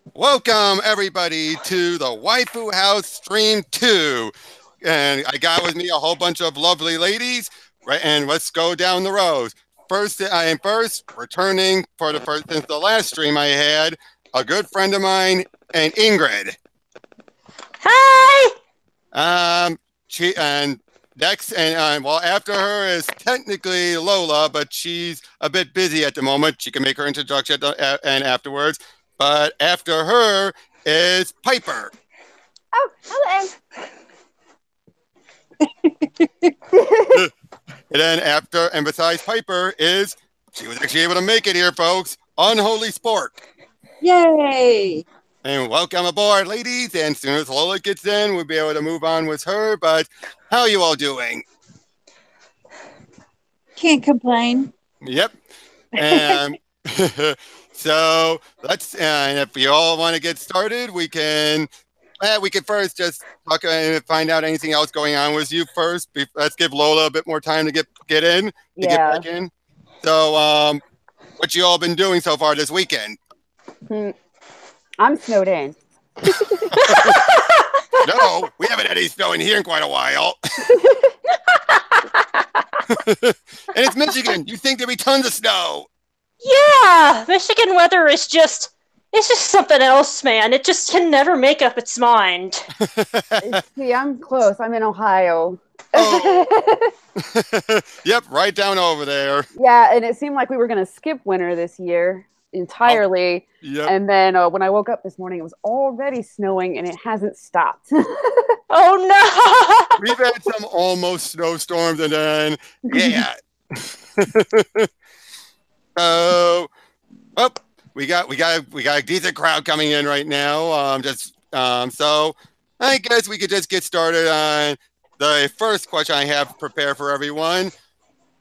Welcome, everybody, to the Waifu House Stream 2. And I got with me a whole bunch of lovely ladies, right? And let's go down the rows. First, returning for the first since the last stream I had, a good friend of mine, and Ingrid. Hi! She and next, and well, after her is technically Lola, but she's a bit busy at the moment. She can make her introduction and afterwards. But after her is Piper. Oh, hello. And then besides Piper she was actually able to make it here, folks, UnholySpork. Yay! And welcome aboard, ladies. And as soon as Lola gets in, we'll be able to move on with her. But how are you all doing? Can't complain. Yep. And so and if you all want to get started, we can first just talk and find out anything else going on with you first. Let's give Lola a bit more time to get get back in. So, what you all been doing so far this weekend? I'm snowed in. No, we haven't had any snow in here in quite a while. And it's Michigan. You think there'd be tons of snow? Yeah, Michigan weather is it's just something else, man. It just can never make up its mind. See, I'm close. I'm in Ohio. Oh. Yep, right down over there. Yeah, and it seemed like we were going to skip winter this year entirely. Oh, yep. And then when I woke up this morning, it was already snowing, and it hasn't stopped. Oh, no! We've had some almost snowstorms, and then, yeah. So, we got a decent crowd coming in right now. So I guess we could just get started on the first question I have prepared for everyone.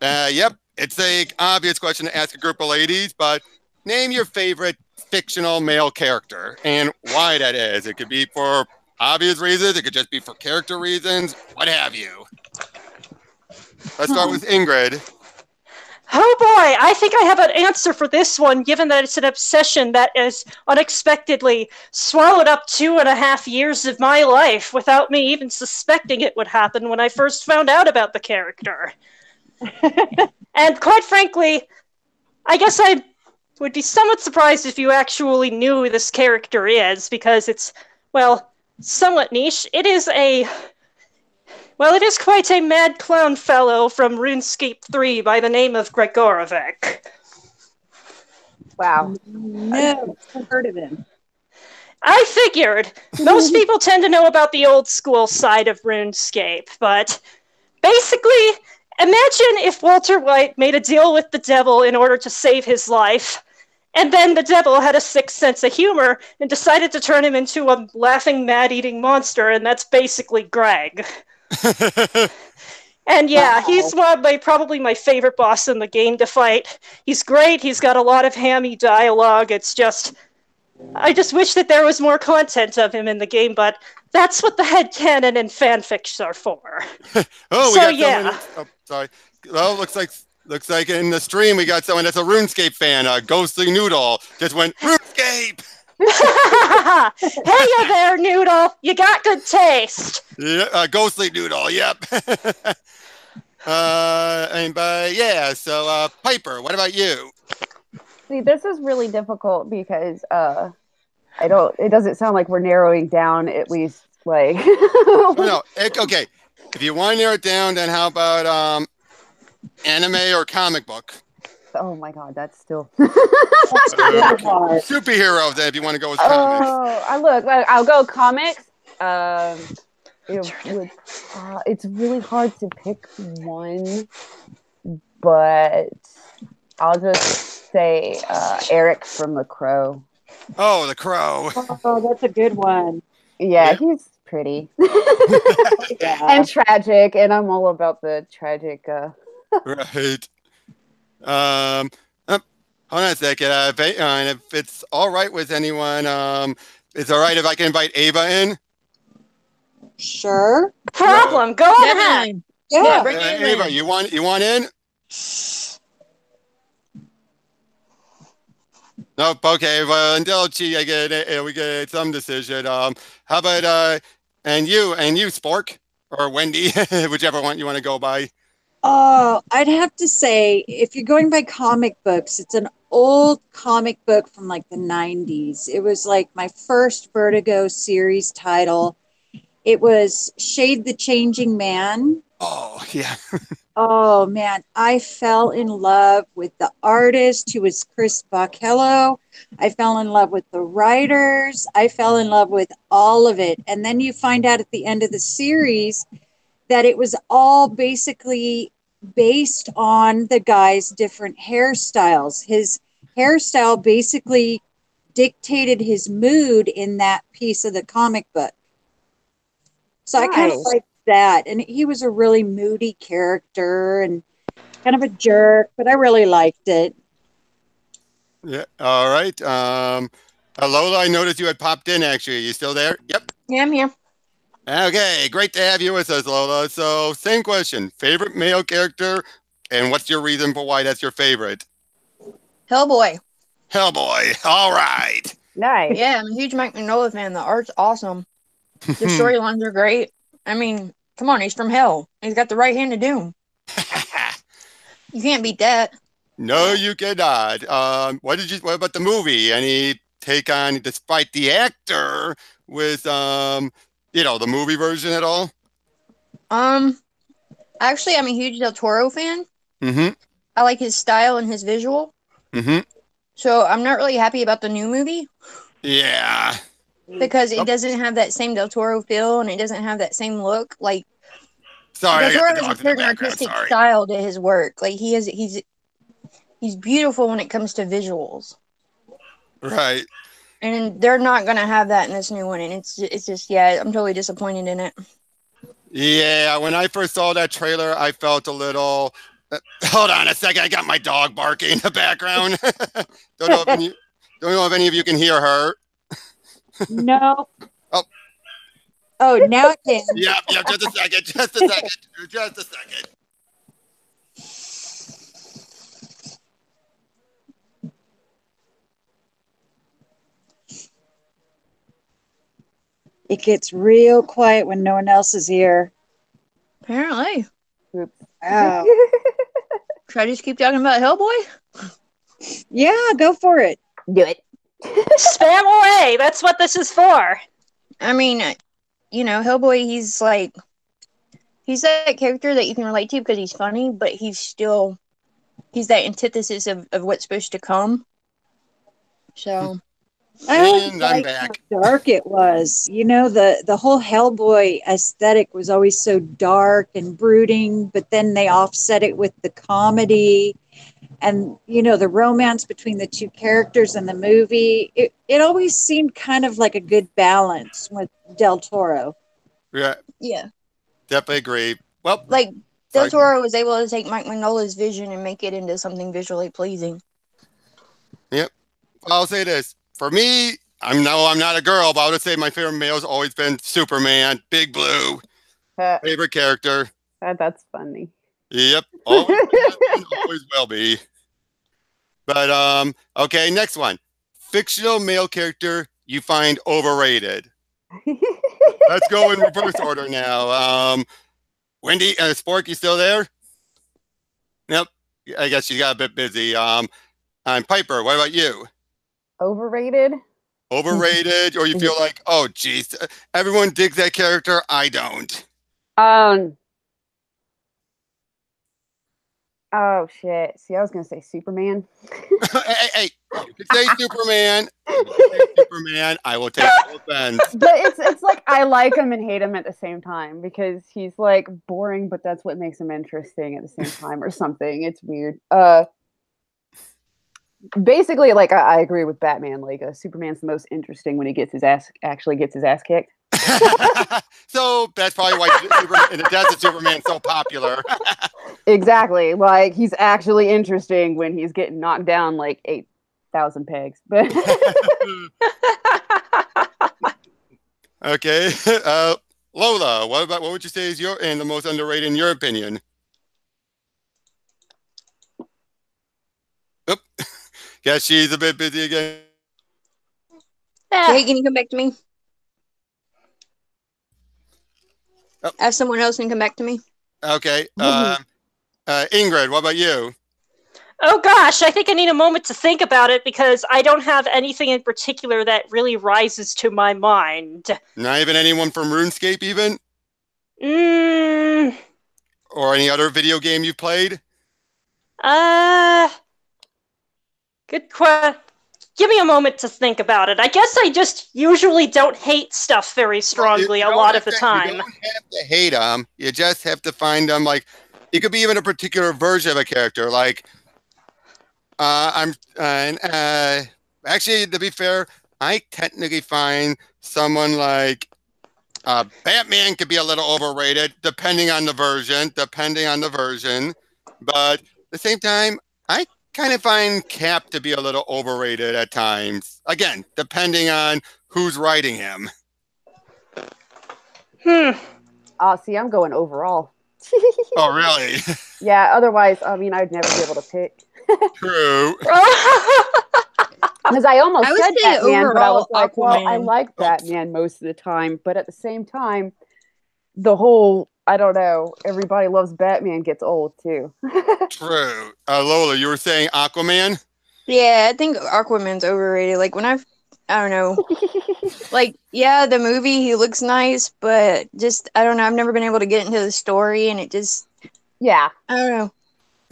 Yep, it's an obvious question to ask a group of ladies, but name your favorite fictional male character and why that is. It could be for obvious reasons. It could just be for character reasons, what have you. Let's start with Ingrid. Oh boy, I think I have an answer for this one, given that it's an obsession that has unexpectedly swallowed up 2.5 years of my life without me even suspecting it would happen when I first found out about the character. And quite frankly, I guess I would be somewhat surprised if you actually knew who this character is, because it's, well, somewhat niche. It is quite a mad clown fellow from RuneScape 3 by the name of Gregorovic. Wow. No, I've heard of him. I figured. Most people tend to know about the old school side of RuneScape, but basically, imagine if Walter White made a deal with the devil in order to save his life, and then the devil had a sick sense of humor and decided to turn him into a laughing, mad-eating monster, and that's basically Greg. And yeah, wow. He's probably my favorite boss in the game to fight. He's great, he's got a lot of hammy dialogue, I just wish that there was more content of him in the game, but that's what the headcanon and fanfics are for. Sorry. Well, looks like in the stream we got someone that's a RuneScape fan, Ghostly Noodle, just went, RuneScape! Hey there, Noodle! You got good taste! Yeah, Ghostly Noodle, yep. So Piper, what about you? See, this is really difficult because it doesn't sound like we're narrowing down at least like okay. If you want to narrow it down, then how about anime or comic book? Oh my god, that's still superheroes. Then, if you want to go with comics. I'll go comics. It's really hard to pick one, but I'll just say Eric from The Crow. Oh, The Crow. Oh, that's a good one. Yeah, he's pretty and tragic, and I'm all about the tragic. Right. Hold on a second. If it's all right with anyone, it's all right if I can invite Ava in. Sure. Problem. Go ahead. Yeah, bring in. Ava, you want in? Nope. Okay. Well, until we get some decision. How about and you Spork or Wendy, whichever one you want to go by. Oh, I'd have to say, if you're going by comic books, it's an old comic book from like the 90s. It was like my first Vertigo series title. It was Shade the Changing Man. Oh yeah. Oh man, I fell in love with the artist who was Chris Bockello. I fell in love with the writers. I fell in love with all of it. And then you find out at the end of the series that it was all basically based on the guy's different hairstyles. His hairstyle basically dictated his mood in that piece of the comic book. So I kind of Nice. like that. And he was a really moody character and kind of a jerk, but I really liked it. Yeah. All right. Lola, I noticed you had popped in. Actually, are you still there? Yep. Yeah, I'm here. Okay. Great to have you with us, Lola. So, same question: favorite male character, and what's your reason for why that's your favorite? Hellboy. Hellboy. All right. Nice. Yeah, I'm a huge Mike Mignola fan. The art's awesome. The storylines are great. I mean, come on, he's from hell. He's got the right hand of doom. You can't beat that. No, you cannot. What about the movie? Any take on, despite the actor, with the movie version at all? Actually, I'm a huge Del Toro fan. Mm-hmm. I like his style and his visual. Mm-hmm. So I'm not really happy about the new movie Yeah. because it Oh. doesn't have that same Del Toro feel and it doesn't have that same look. Like Sorry, I Del got Toro the has a dogs in the certain background. artistic Sorry. style to his work. Like he's beautiful when it comes to visuals. Right. And they're not gonna have that in this new one, and it's just I'm totally disappointed in it. Yeah, when I first saw that trailer, I felt a little. Hold on a second, I got my dog barking in the background. Don't know if any of you can hear her. No. Oh. Oh, now it can. Yep, just a second, just a second. It gets real quiet when no one else is here. Apparently. Oops. Wow. Should I just keep talking about Hellboy? Yeah, go for it. Do it. Spam away. That's what this is for. I mean, Hellboy, he's that character that you can relate to because he's funny, but he's that antithesis of what's supposed to come. So I always And I'm liked how back. dark it was. The whole Hellboy aesthetic was always so dark and brooding, but then they offset it with the comedy and the romance between the two characters in the movie. It always seemed kind of like a good balance with Del Toro. Yeah, yeah, definitely agree. Well, like sorry. Del Toro was able to take Mike Mignola's vision and make it into something visually pleasing. Yep. I'll say this. For me, I'm not a girl, but I would say my favorite male has always been Superman, Big Blue, favorite character. That's funny. Yep, always has been, always will be. But okay, next one. Fictional male character you find overrated. Let's go in reverse order now. Wendy, Spork, you still there? Yep. I guess she got a bit busy. I'm Piper. What about you? Overrated? Overrated, or you feel like, oh, geez, everyone digs that character. I don't. Oh shit. See, I was gonna say Superman. Hey, you can say Superman. You can say Superman. I will take no offense. But it's like I like him and hate him at the same time because he's like boring, but that's what makes him interesting at the same time or something. It's weird. Basically, like I agree with Batman. Like Superman's the most interesting when he gets his ass kicked. So that's probably why the death of Superman's so popular. Exactly. Like he's actually interesting when he's getting knocked down like 8,000 pegs. But Okay. Lola, what would you say is the most underrated in your opinion? Oop. Guess she's a bit busy again. Hey, can you come back to me? Oh. Have someone else can come back to me. Okay. Ingrid, what about you? Oh gosh, I think I need a moment to think about it because I don't have anything in particular that really rises to my mind. Not even anyone from RuneScape, even? Mm, Or any other video game you've played? Good question. Give me a moment to think about it. I guess I just usually don't hate stuff very strongly a lot of the time. You don't have to hate them. You just have to find them. Like, it could be even a particular version of a character. Like, actually, to be fair, I technically find someone like Batman could be a little overrated, depending on the version. But at the same time, I kind of find Cap to be a little overrated at times. Again, depending on who's writing him. See, I'm going overall. Oh, really? Yeah, otherwise, I mean, I'd never be able to pick. True. Because I almost said Batman, but I was like, Aquaman. well, I like Batman most of the time. But at the same time, the whole, I don't know, everybody loves Batman gets old, too. True. Lola, you were saying Aquaman? Yeah, I think Aquaman's overrated. Like when I don't know. Like, yeah, the movie, he looks nice, but just, I don't know. I've never been able to get into the story, and it just, Yeah. I don't know.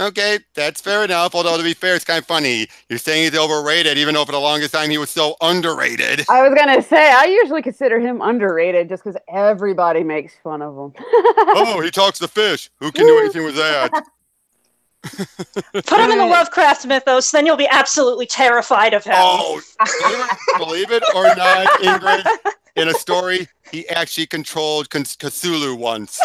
Okay, that's fair enough. Although, to be fair, it's kind of funny. You're saying he's overrated, even though for the longest time he was so underrated. I was going to say, I usually consider him underrated just because everybody makes fun of him. Oh, he talks to fish. Who can do anything with that? Put him in the Lovecraft mythos, then you'll be absolutely terrified of him. Oh, believe it or not, Ingrid, in a story, he actually controlled Cthulhu once.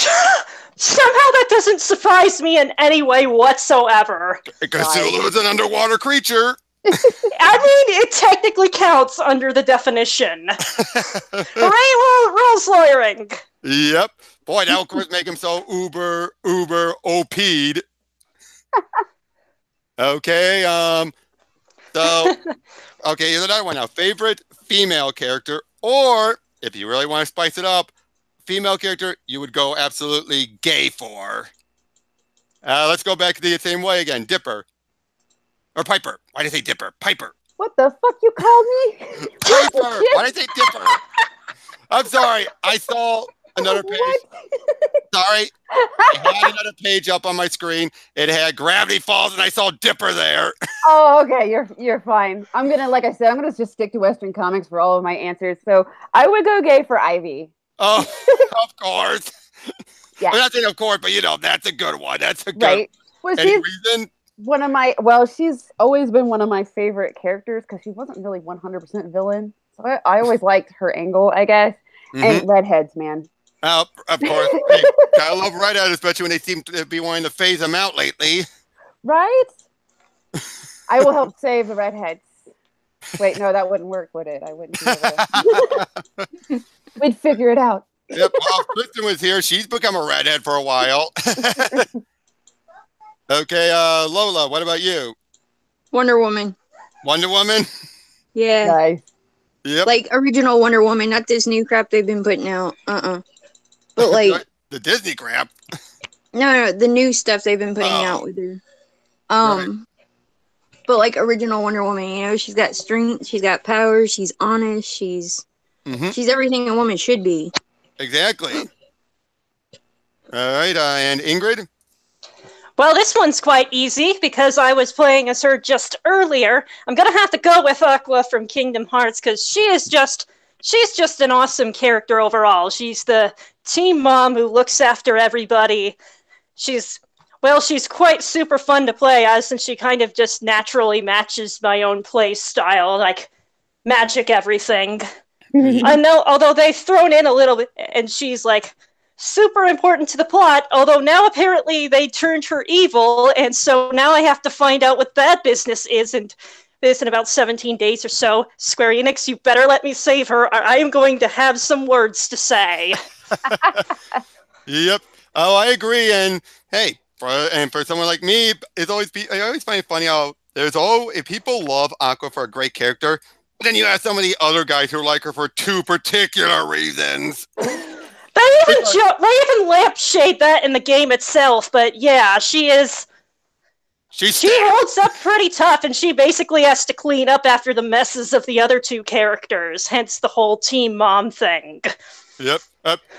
Somehow that doesn't surprise me in any way whatsoever. Cthulhu is an underwater creature. I mean, it technically counts under the definition. Hooray, rules lawyering! Yep. Boy, that of course make him so uber OP'd. Okay, so, okay, here's another one now. Favorite female character, or if you really want to spice it up, female character you would go absolutely gay for. Let's go back to the same way again. Dipper. Or Piper. Why did I say Dipper? Piper. What the fuck you called me? Piper. Why did I say Dipper? I'm sorry. I saw another page. Sorry. I had another page up on my screen. It had Gravity Falls, and I saw Dipper there. Oh, okay. You're fine. I'm gonna, like I said, I'm gonna just stick to Western comics for all of my answers. So I would go gay for Ivy. Oh, of course. Yeah. I'm not saying of course, but you know, that's a good one. That's a good Right. Well, Any she's reason? she's always been one of my favorite characters because she wasn't really 100% villain. So I always liked her angle, I guess. Mm-hmm. And redheads, man. Oh, of course. Hey, I love redheads, especially when they seem to be wanting to phase them out lately. Right? I will help save the redheads. Wait, no, that wouldn't work, would it? I wouldn't do it. We'd figure it out. Yep. Well, if Kristen was here, she's become a redhead for a while. Okay, Lola, what about you? Wonder Woman. Wonder Woman? Yeah. Nice. Yep. Like original Wonder Woman, not this new crap they've been putting out. But like the Disney crap. no, the new stuff they've been putting out with her. Right. But like original Wonder Woman, you know, she's got strength, she's got power, she's honest, she's everything a woman should be. Exactly. All right, and Ingrid? Well, this one's quite easy because I was playing as her just earlier. I'm gonna have to go with Aqua from Kingdom Hearts because she's just an awesome character overall. She's the team mom who looks after everybody. She's quite super fun to play as, and she kind of just naturally matches my own play style, like magic everything. I know, although they've thrown in a little bit, and she's like super important to the plot, although now apparently they turned her evil, and so now I have to find out what that business is, and this in about 17 days or so. Square Enix, you better let me save her, or I am going to have some words to say. Yep. Oh, I agree. And hey, for someone like me, I always find it funny how if people love Aqua for a great character, then you have some of the other guys who like her for two particular reasons. They even lampshade that in the game itself, but yeah, she holds up pretty tough, and she basically has to clean up after the messes of the other two characters, hence the whole Team Mom thing. Yep.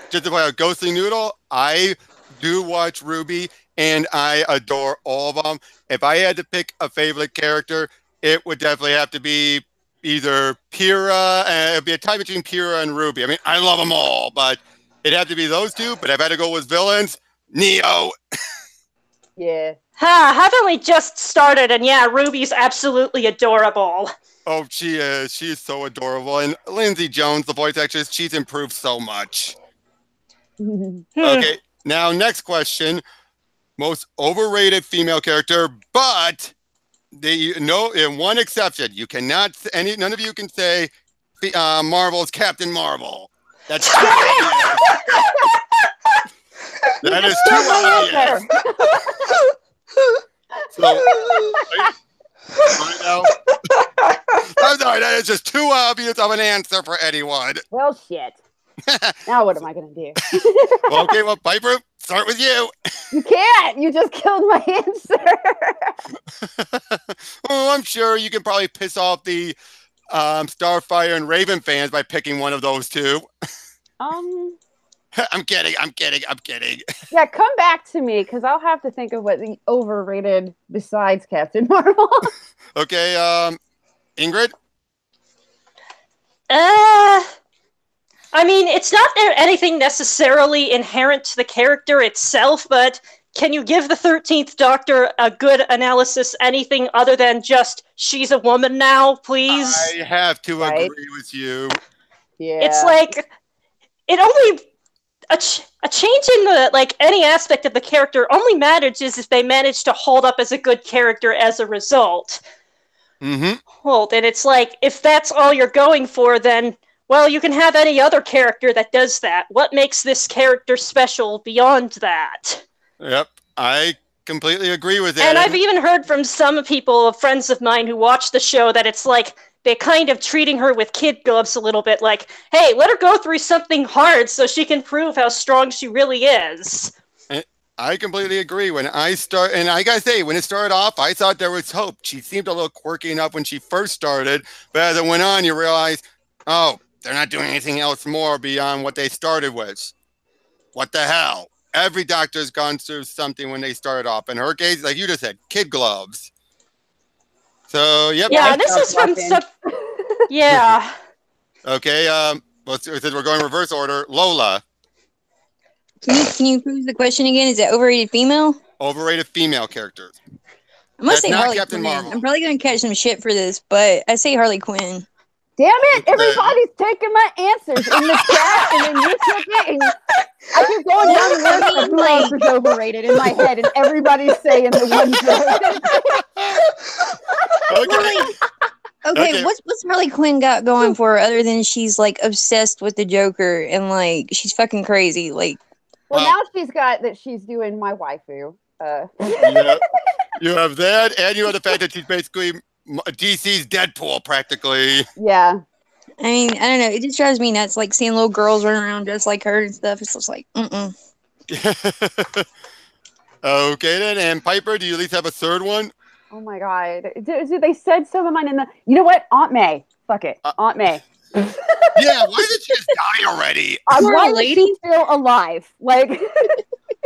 Just to play a ghostly noodle, I do watch Ruby, and I adore all of them. If I had to pick a favorite character, it would definitely have to be either Pyrrha, and it'd be a tie between Pyrrha and Ruby. I mean, I love them all, but it'd have to be those two. But if I had to go with villains, Neo. Yeah. Haven't we just started? And yeah, Ruby's absolutely adorable. Oh, she is. She is so adorable. And Lindsay Jones, the voice actress, she's improved so much. Okay, now next question. Most overrated female character, but in one exception. You cannot, none of you can say Marvel's Captain Marvel. That's too obvious. That is too obvious. So, right now, I'm sorry, that is just too obvious of an answer for anyone. Well, shit. Now what am I going to do? Okay, well, Piper, start with you. You can't. You just killed my answer. Oh, I'm sure you can probably piss off the Starfire and Raven fans by picking one of those two. I'm kidding. Yeah, come back to me, because I'll have to think of what the overrated besides Captain Marvel. Okay, Ingrid? I mean, it's not anything necessarily inherent to the character itself, but can you give the 13th Doctor a good analysis, anything other than just, she's a woman now, please? I have to agree with you. Yeah. It's like, a change in any aspect of the character only matters if they manage to hold up as a good character as a result. Mm-hmm. Well, then it's like, if that's all you're going for, then, well, you can have any other character that does that. What makes this character special beyond that? Yep, I completely agree with that. And I've even heard from some people, friends of mine who watch the show, that it's like, they're kind of treating her with kid gloves a little bit, like, hey, let her go through something hard so she can prove how strong she really is. I completely agree. And I gotta say, when it started off, I thought there was hope. She seemed a little quirky enough when she first started, but as it went on, you realize, oh, they're not doing anything else more beyond what they started with. What the hell? Every Doctor's gone through something when they started off. In her case, like you just said, kid gloves. So, yep. Yeah, this is from stuff. Yeah. Okay, since we're going reverse order, Lola. Can you pose the question again? Is it overrated female? Overrated female characters. I must say not Harley Captain Quinn. Marvel. I'm probably going to catch some shit for this, but I say Harley Quinn. Damn it! Everybody's taking my answers in the chat, and then you took it, and I keep going down the list of who else is overrated in my head, and everybody's saying the one Okay, what's Harley Quinn got going for her other than she's like obsessed with the Joker and like she's fucking crazy? Like, well, now she's got that she's doing my waifu. Yeah, you have that, and you have the fact that she's basically DC's Deadpool, practically. Yeah. I mean, I don't know. It just drives me nuts, like seeing little girls running around just like her and stuff. It's just like, Okay, then, and Piper, do you at least have a third one? Oh my god. They said some of mine in the... You know what? Aunt May. Fuck it. Aunt May. Yeah, why did she just die already? Why is she still alive? Like...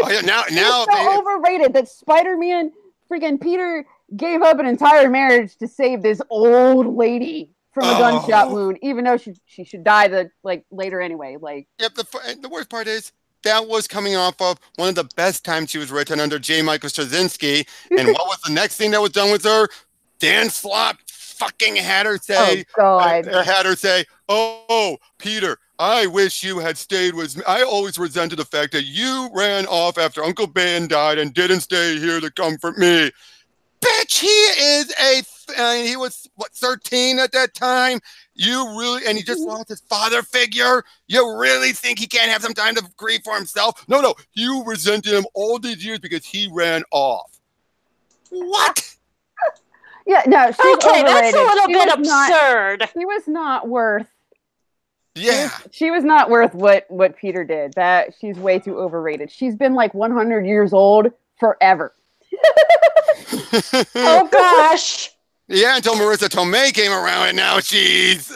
Oh, yeah, now so overrated that Spider-Man freaking Peter gave up an entire marriage to save this old lady from a gunshot wound, even though she should die later anyway. Like, yep. The worst part is that was coming off of one of the best times she was written under J. Michael Straczynski. And what was the next thing that was done with her? Dan Slott fucking had her say, "Oh, Peter, I wish you had stayed with me. I always resented the fact that you ran off after Uncle Ben died and didn't stay here to comfort me." Bitch, he was, 13 at that time? And he just lost his father figure? You really think he can't have some time to grieve for himself? No, you resented him all these years because he ran off. What? Yeah, no, she's Okay, that's overrated. a little She bit was not- absurd. She was not worth. Yeah. She was not worth what Peter did. That she's way too overrated. She's been like 100 years old forever. Oh gosh. Yeah, until Marissa Tomei came around, and now she's.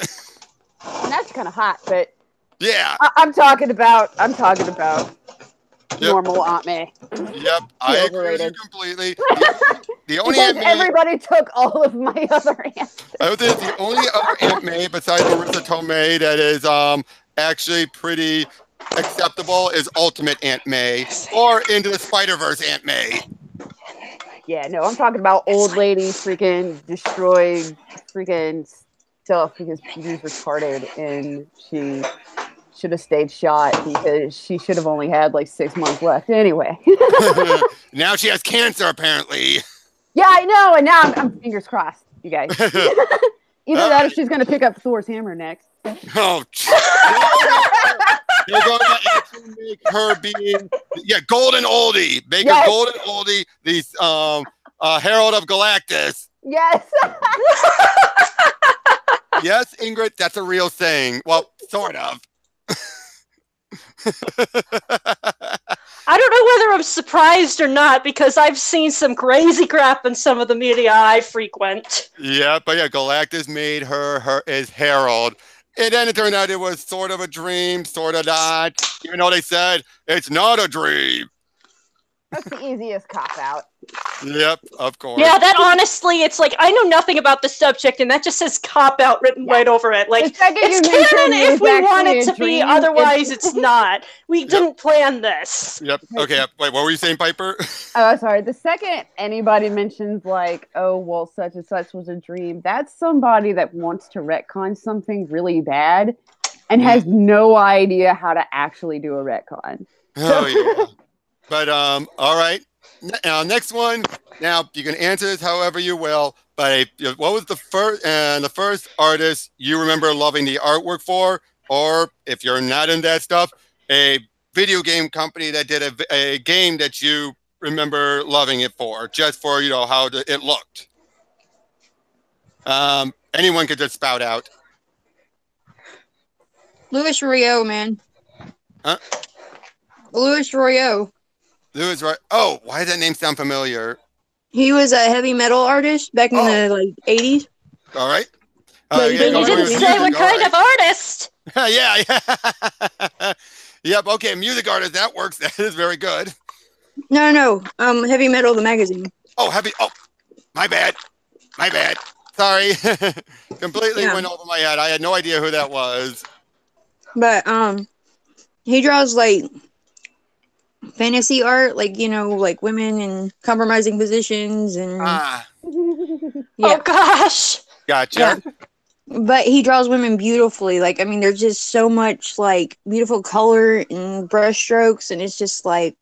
And that's kind of hot, but Yeah. I'm talking about normal Aunt May. Yep. I agree with you overrated. completely. The only Because Aunt May, everybody took all of my other answers. I would say the only other Aunt May besides Marissa Tomei that is actually pretty acceptable is Ultimate Aunt May or Into the Spider-Verse Aunt May. Yeah, no, I'm talking about old lady freaking destroyed freaking stuff because Peter's retarded and she should have stayed shot because she should have only had like 6 months left anyway. Now she has cancer, apparently. Yeah, I know, and now I'm fingers crossed, you guys. Either that or she's gonna pick up Thor's hammer next. Oh, they're going to actually make her being, golden oldie. Make her golden oldie. These Herald of Galactus. Yes. Yes, Ingrid, that's a real thing. Well, sort of. I don't know whether I'm surprised or not because I've seen some crazy crap in some of the media I frequent. Yeah, but Galactus made her is Herald. And then it turned out it was sort of a dream, sort of not. Even though they said it's not a dream. That's the easiest cop out. Yep, of course. Yeah, that honestly, it's like I know nothing about the subject, and that just says cop out written right over it. Like it's canon if we want it to be, otherwise it's not. We didn't plan this. Yep. Okay. Wait, what were you saying, Piper? Oh, sorry. The second anybody mentions like, oh, well, such and such was a dream, that's somebody that wants to retcon something really bad and has no idea how to actually do a retcon. Oh yeah. But all right. Now next one. Now you can answer this however you will. But what was the first artist you remember loving the artwork for, or if you're not in that stuff, a video game company that did a game that you remember loving it for, just for how it looked. Anyone could just spout out. Louis Rio, man. Huh? Louis Rio. Louis, right? Oh, why does that name sound familiar? He was a heavy metal artist back in the 80s. All right. You didn't say what kind of artist. Yeah. Yep. Okay. Music artist. That works. That is very good. No. Heavy Metal, the magazine. Oh, Oh, my bad. Sorry. Completely went over my head. I had no idea who that was. But he draws like fantasy art, like like women in compromising positions and Oh gosh. Gotcha. Yeah. But he draws women beautifully. Like, I mean, there's just so much like beautiful color and brush strokes, and it's just like,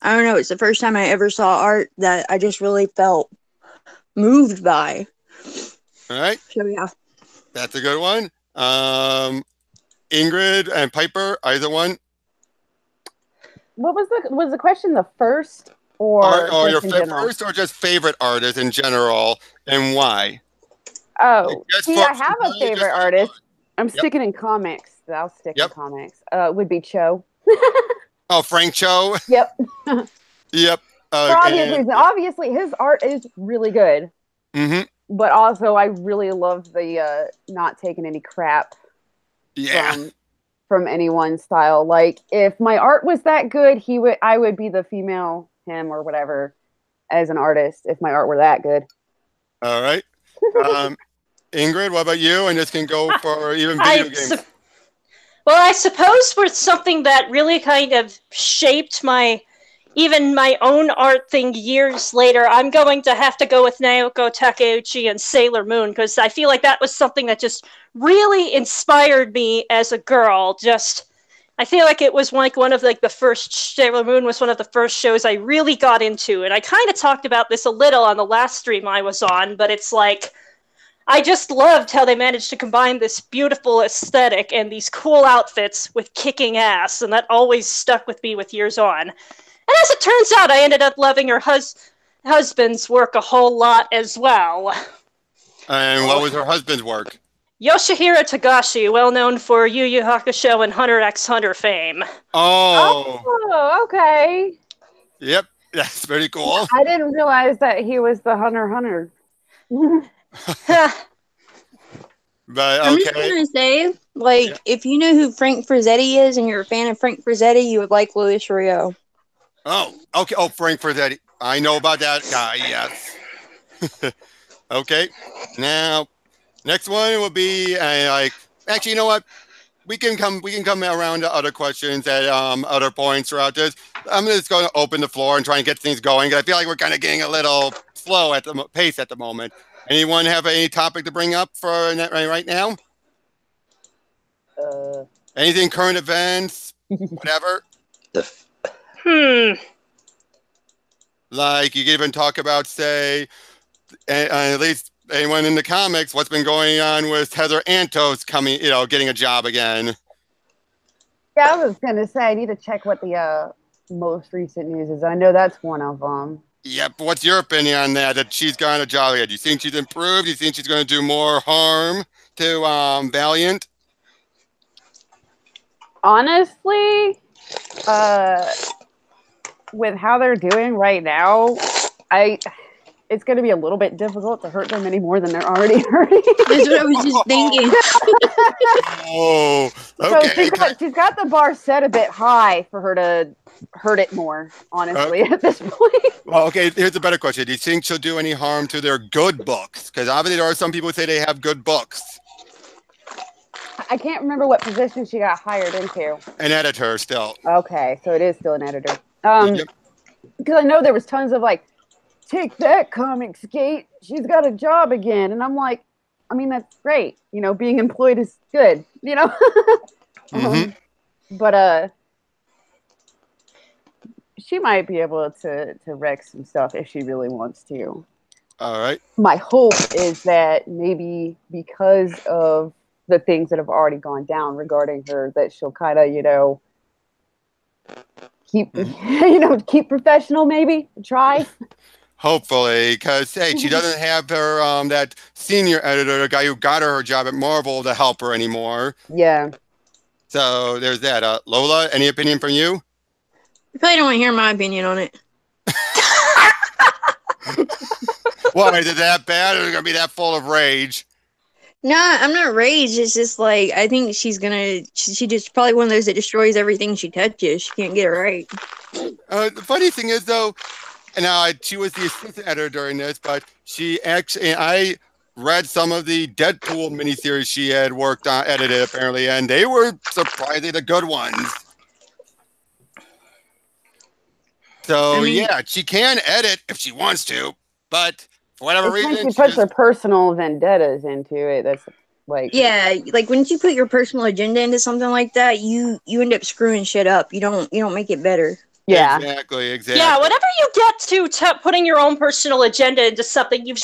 I don't know, it's the first time I ever saw art that I just really felt moved by. All right. So yeah. That's a good one. Ingrid and Piper, either one. What was the question? The first or your first or just favorite artist in general, and why? Oh, I have a favorite artist. I'm sticking in comics. I'll stick in comics. Would be Cho. Oh, Frank Cho. Yep. Yep. For obvious reasons. Obviously, his art is really good. Mm-hmm. But also, I really love the not taking any crap. From anyone's style. Like, if my art was that good, I would be the female him or whatever as an artist. If my art were that good. All right. Ingrid, what about you? And this can go for even video games. Well, I suppose for something that really kind of shaped my own art thing years later, I'm going to have to go with Naoko Takeuchi and Sailor Moon, because I feel like that was something that just really inspired me as a girl. I feel like it was like one of the first, Sailor Moon was one of the first shows I really got into, and I kind of talked about this a little on the last stream I was on, but it's like, I just loved how they managed to combine this beautiful aesthetic and these cool outfits with kicking ass, and that always stuck with me with years on. And as it turns out, I ended up loving her husband's work a whole lot as well. And what was her husband's work? Yoshihiro Tagashi, well known for Yu Yu Hakusho and Hunter x Hunter fame. Oh, okay. Yep, that's pretty cool. I didn't realize that he was the Hunter. But I'm just gonna say, like, if you know who Frank Frazzetti is and you're a fan of Frank Frazzetti, you would like Louis Rio. Oh, okay. Oh, Frank Frazzetti. I know about that guy. Yes. Okay. Now, next one will be like. Actually, you know what? We can come around to other questions at other points throughout this. I'm just going to open the floor and try and get things going. 'Cause I feel like we're kind of getting a little slow at the pace at the moment. Anyone have any topic to bring up for right now? Anything current events, whatever. Like you can even talk about, say, at least anyone in the comics, what's been going on with Heather Antos coming, getting a job again. Yeah, I was gonna say I need to check what the most recent news is. I know that's one of them. Yep. What's your opinion on that? That she's got a job again? Do you think she's improved? Do you think she's going to do more harm to Valiant? Honestly, with how they're doing right now, it's going to be a little bit difficult to hurt them any more than they're already hurting. That's what I was just thinking. Oh, okay. So she's got the bar set a bit high for her to hurt it more, honestly, at this point. Well, okay, here's a better question. Do you think she'll do any harm to their good books? Because obviously there are some people who say they have good books. I can't remember what position she got hired into. An editor still. Okay, so it is still an editor. Because I know there was tons of like, take that, Comics Gate. She's got a job again. And I'm like, I mean, that's great. Being employed is good, But she might be able to wreck some stuff if she really wants to. All right. My hope is that maybe because of the things that have already gone down regarding her, that she'll kind of, keep, keep professional, maybe try. Hopefully, because hey, she doesn't have her that senior editor, the guy who got her job at Marvel, to help her anymore. Yeah. So there's that. Lola, any opinion from you? You probably don't want to hear my opinion on it. Why is it that bad? Or is it gonna be that full of rage? No, I'm not raged. It's just like I think she's just probably one of those that destroys everything she touches. She can't get it right. The funny thing is, though, and she was the assistant editor during this, but she actually, I read some of the Deadpool miniseries she had worked on, edited apparently, and they were surprisingly the good ones. So yeah, she can edit if she wants to, but for whatever reason, she puts her personal vendettas into it. That's like, yeah, like when you put your personal agenda into something like that, you end up screwing shit up. You don't make it better. Yeah, exactly. Yeah, whenever you get to putting your own personal agenda into something, you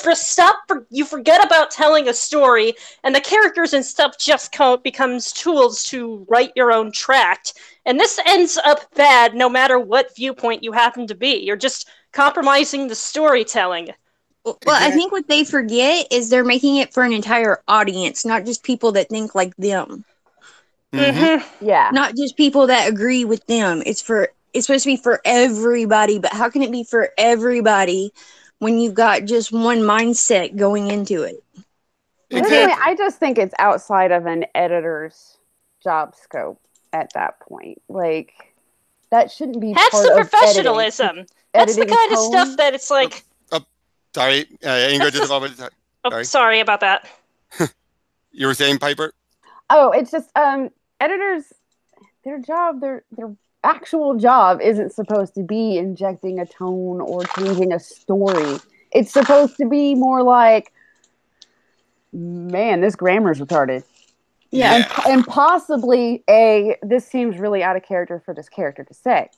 forget about telling a story, and the characters and stuff just becomes tools to write your own tract. And this ends up bad no matter what viewpoint you happen to be. You're just compromising the storytelling. Well, I think what they forget is they're making it for an entire audience, not just people that think like them. Mm-hmm. Yeah. Not just people that agree with them. It's supposed to be for everybody, but how can it be for everybody when you've got just one mindset going into it? Exactly. I just think it's outside of an editor's job scope at that point. Like, that shouldn't be That's part the of professionalism. Editing. That's the Editing kind of tone. stuff that it's like... Sorry, Ingrid just about. Sorry. Sorry about that. You were saying, Piper? Oh, it's just editors, their job, their actual job isn't supposed to be injecting a tone or changing a story. It's supposed to be more like, man, this grammar's retarded. Yeah. And possibly this seems really out of character for this character to say.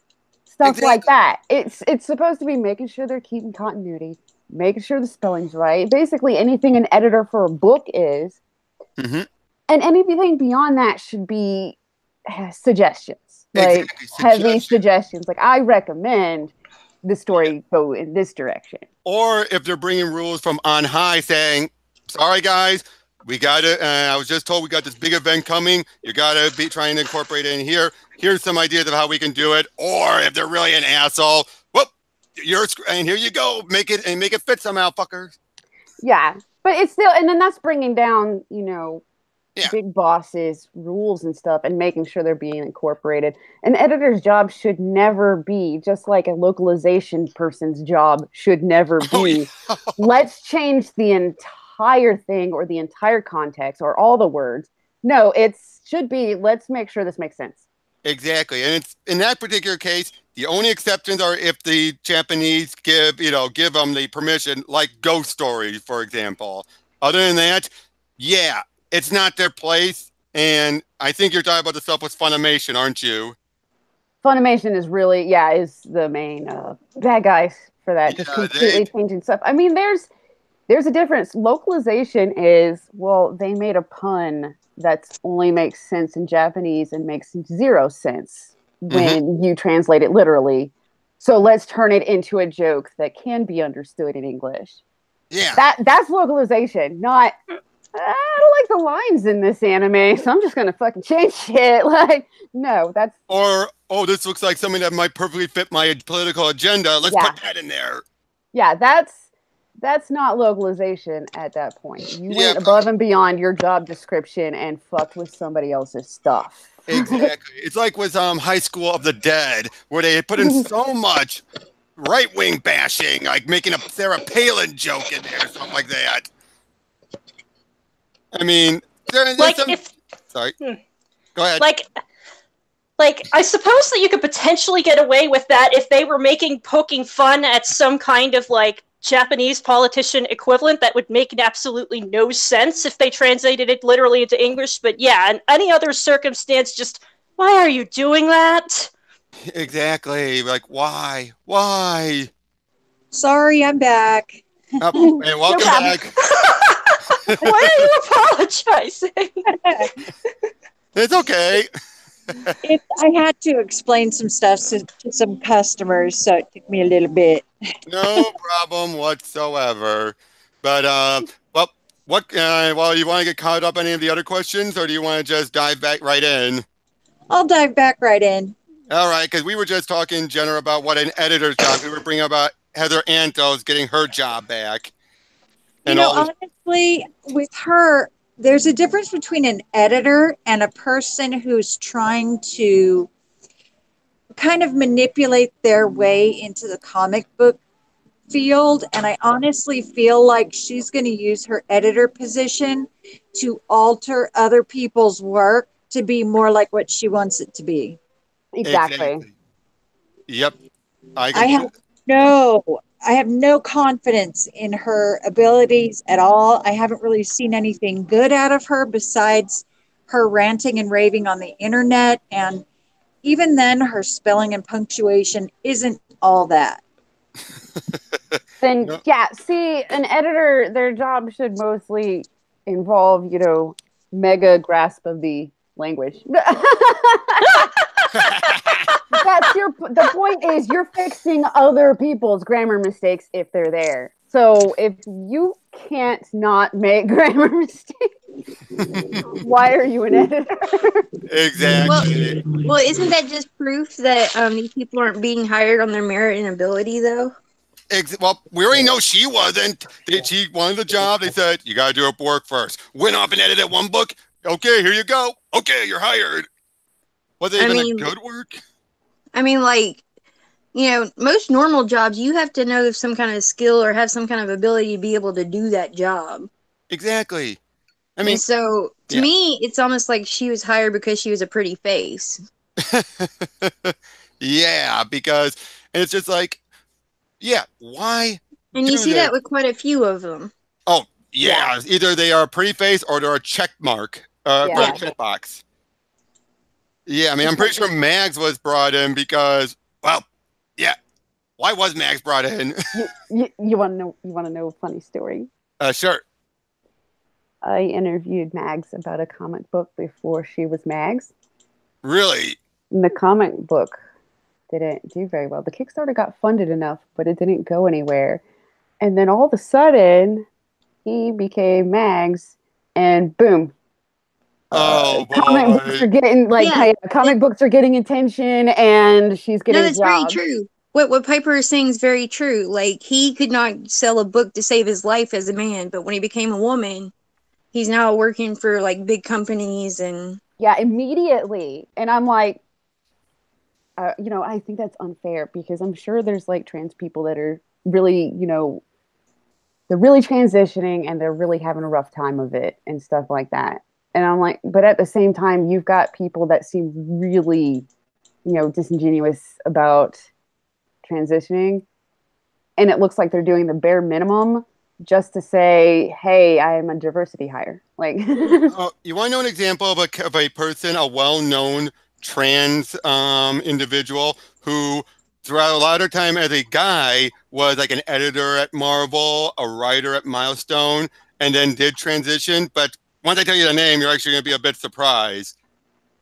Stuff like that. It's supposed to be making sure they're keeping continuity, making sure the spelling's right. Basically anything an editor for a book is. Mm-hmm. And anything beyond that should be suggestions. Like heavy suggestions. Like, I recommend the story go in this direction. Or if they're bringing rules from on high saying, sorry guys, we got it. I was just told we got this big event coming. You got to be trying to incorporate it in here. Here's some ideas of how we can do it. Or if they're really an asshole, whoop, and here you go. Make it fit somehow, fuckers. Yeah, but it's still, and then that's bringing down, Yeah. big bosses' rules and stuff and making sure they're being incorporated. An editor's job should never be, just like a localization person's job should never be, let's change the entire thing or the entire context or all the words. No, it should be, let's make sure this makes sense. Exactly. And it's in that particular case, the only exceptions are if the Japanese give them the permission, like Ghost Story, for example. Other than that, yeah, it's not their place. And I think you're talking about the stuff with Funimation, aren't you? Funimation is really, is the main bad guys for that. Just completely changing stuff. I mean, there's a difference. Localization is, well, they made a pun that only makes sense in Japanese and makes zero sense when you translate it literally. So let's turn it into a joke that can be understood in English. Yeah. That's localization, not, I don't like the lines in this anime, so I'm just going to fucking change shit. Like, no, that's... Or, oh, this looks like something that might perfectly fit my political agenda. Let's put that in there. Yeah, that's not localization at that point. You went above and beyond your job description and fucked with somebody else's stuff. Exactly. It's like with High School of the Dead, where they put in so much right-wing bashing, like making a Sarah Palin joke in there or something like that. I mean, sorry. Go ahead. Like, I suppose that you could potentially get away with that if they were poking fun at some kind of, like, Japanese politician equivalent that would make absolutely no sense if they translated it literally into English. But yeah, in any other circumstance, just, why are you doing that? Exactly. Like, why? Why? Sorry, I'm back. Oh, and welcome back. Why are you apologizing? It's okay. I had to explain some stuff to some customers, so it took me a little bit. No problem whatsoever. But well, you want to get caught up on any of the other questions, or do you want to just dive back right in? I'll dive back right in. All right, because we were just talking, Jenna, about what an editor's job. We were bringing about Heather Antos getting her job back. And honestly, with her, there's a difference between an editor and a person who's trying to kind of manipulate their way into the comic book field. And I honestly feel like she's going to use her editor position to alter other people's work to be more like what she wants it to be. Exactly. Yep. I have no confidence in her abilities at all. I haven't really seen anything good out of her besides her ranting and raving on the internet. And even then, her spelling and punctuation isn't all that. Then, see, an editor, their job should mostly involve, mega grasp of the language. The point is you're fixing other people's grammar mistakes if they're there. So if you can't not make grammar mistakes, why are you an editor? Exactly. Well, isn't that just proof that these people aren't being hired on their merit and ability, though? Well, we already know she wasn't. She wanted the job. They said, you got to do up work first. Went off and edited one book. Okay, here you go. Okay, you're hired. Was it even a good work? I mean, like, most normal jobs, you have to know some kind of skill or have some kind of ability to be able to do that job. Exactly. I mean, and so to me, it's almost like she was hired because she was a pretty face. Yeah, because it's just like, why? And you see that with quite a few of them. Oh, yeah. Either they are a pretty face or they're a check mark, for a checkbox. Yeah, I mean, I'm pretty sure Mags was brought in because, well, why was Mags brought in? You want to know a funny story? Sure. I interviewed Mags about a comic book before she was Mags. Really? And the comic book didn't do very well. The Kickstarter got funded enough, but it didn't go anywhere. And then all of a sudden, he became Mags, and boom. Oh Comic books are boy. getting Yeah. comic books are getting attention, and she's No, getting that's very jobs. true. What Piper is saying is very true. Like, he could not sell a book to save his life as a man, but when he became a woman, he's now working for like big companies and Yeah, immediately. And I'm like, I think that's unfair because I'm sure there's like trans people that are really, they're really transitioning and they're really having a rough time of it and stuff like that. And I'm like, but at the same time, you've got people that seem really, disingenuous about transitioning. And it looks like they're doing the bare minimum just to say, hey, I am a diversity hire. Like, You want to know an example of a person, a well-known trans individual who throughout a lot of time as a guy was like an editor at Marvel, a writer at Milestone, and then did transition. But once I tell you the name, you're actually going to be a bit surprised.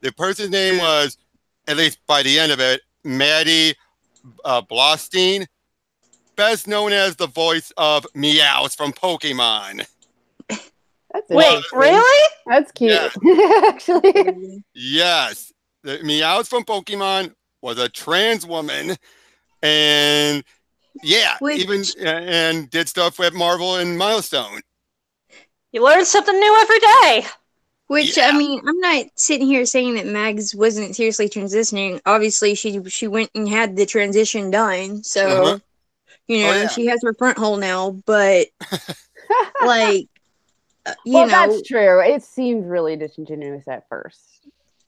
The person's name was, at least by the end of it, Maddie Blostein, best known as the voice of Meowth from Pokemon. that's Wait, interesting. really? That's cute. Yeah. Actually, Yes, the Meowth from Pokemon was a trans woman, and yeah, which even and did stuff with Marvel and Milestone. You learn something new every day. which Yeah. I mean, I'm not sitting here saying that Mags wasn't seriously transitioning. Obviously, she went and had the transition done, so Uh-huh. you Oh know yeah, she has her front hole now. But like, well, that's true. It seemed really disingenuous at first,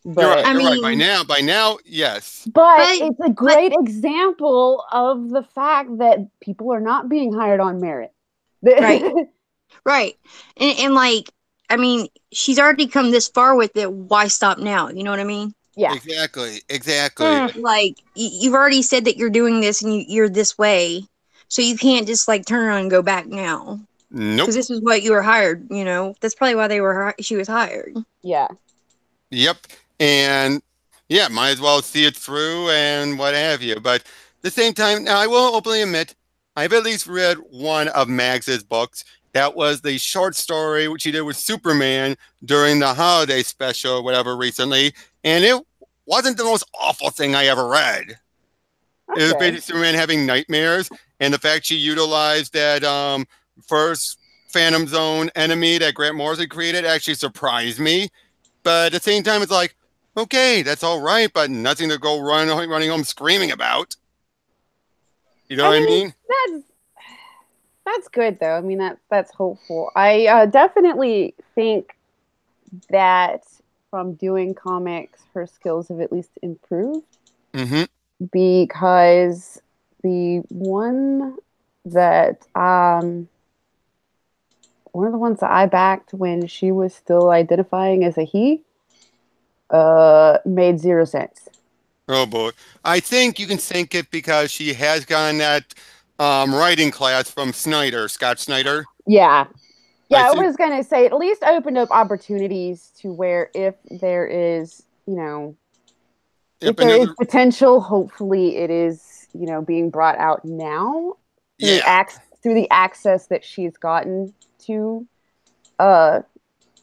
you're right. but I You're right. mean, By now, yes. but it's a great example of the fact that people are not being hired on merit. Right. right, and like, I mean, she's already come this far with it. Why stop now? You know what I mean? Yeah. Exactly. Like, you've already said that you're doing this and you're this way, so you can't just like turn around and go back now. Nope. Because this is what you were hired. That's probably why she was hired. Yeah. Yep. And yeah, might as well see it through and what have you. But at the same time, now I will openly admit, I've at least read one of Mags's books. That was the short story which he did with Superman during the holiday special or whatever recently. And it wasn't the most awful thing I ever read. It was basically Superman having nightmares, and the fact she utilized that first Phantom Zone enemy that Grant Morrison created actually surprised me. But at the same time, it's like, okay, that's all right, but nothing to go running home screaming about. You know what I mean? That's good though. I mean that's hopeful. I definitely think that from doing comics, her skills have at least improved. Mm-hmm. Because the one that one of the ones that I backed when she was still identifying as a he made zero sense. Oh boy, I think you can think it because she has gotten that writing class from Scott Snyder. Yeah. I was gonna say at least opened up opportunities to where if there is, if there is potential, hopefully it is, being brought out now through the access that she's gotten to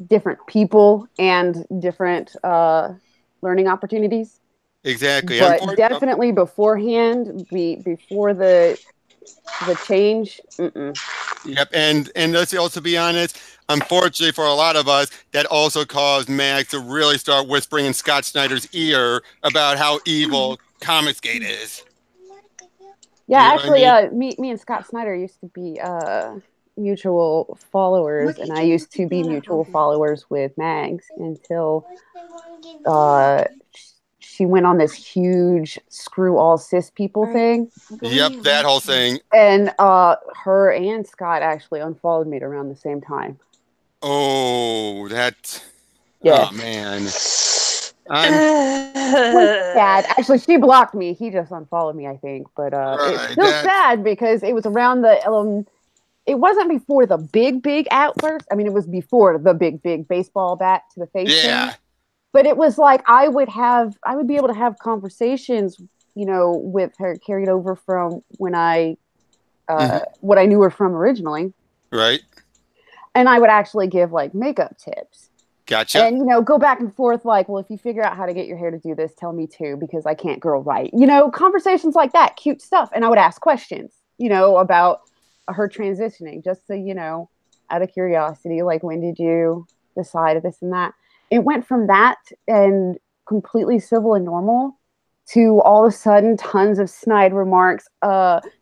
different people and different learning opportunities. Exactly. But definitely beforehand, before the change. Yep, and let's also be honest. Unfortunately, for a lot of us, that also caused Mags to really start whispering in Scott Snyder's ear about how evil Comicsgate is. Yeah, actually, me and Scott Snyder used to be mutual followers, and I used to be mutual followers with Mags until she went on this huge screw all cis people thing. Yep, that whole thing. And her and Scott actually unfollowed me around the same time. Oh, that. Yeah. Oh man. Sad. Actually, she blocked me. He just unfollowed me, I think. But it's still sad because it was around the. It wasn't before the big outburst. I mean, it was before the big baseball bat to the face thing. But it was like I would be able to have conversations, with her carried over from when I, what I knew her from originally. Right. And I would actually give like makeup tips. Gotcha. And, go back and forth like, well, if you figure out how to get your hair to do this, tell me too, because I can't girl right. Conversations like that, cute stuff. And I would ask questions, about her transitioning, just so, out of curiosity, like, when did you decide this and that? It went from that and completely civil and normal to all of a sudden tons of snide remarks.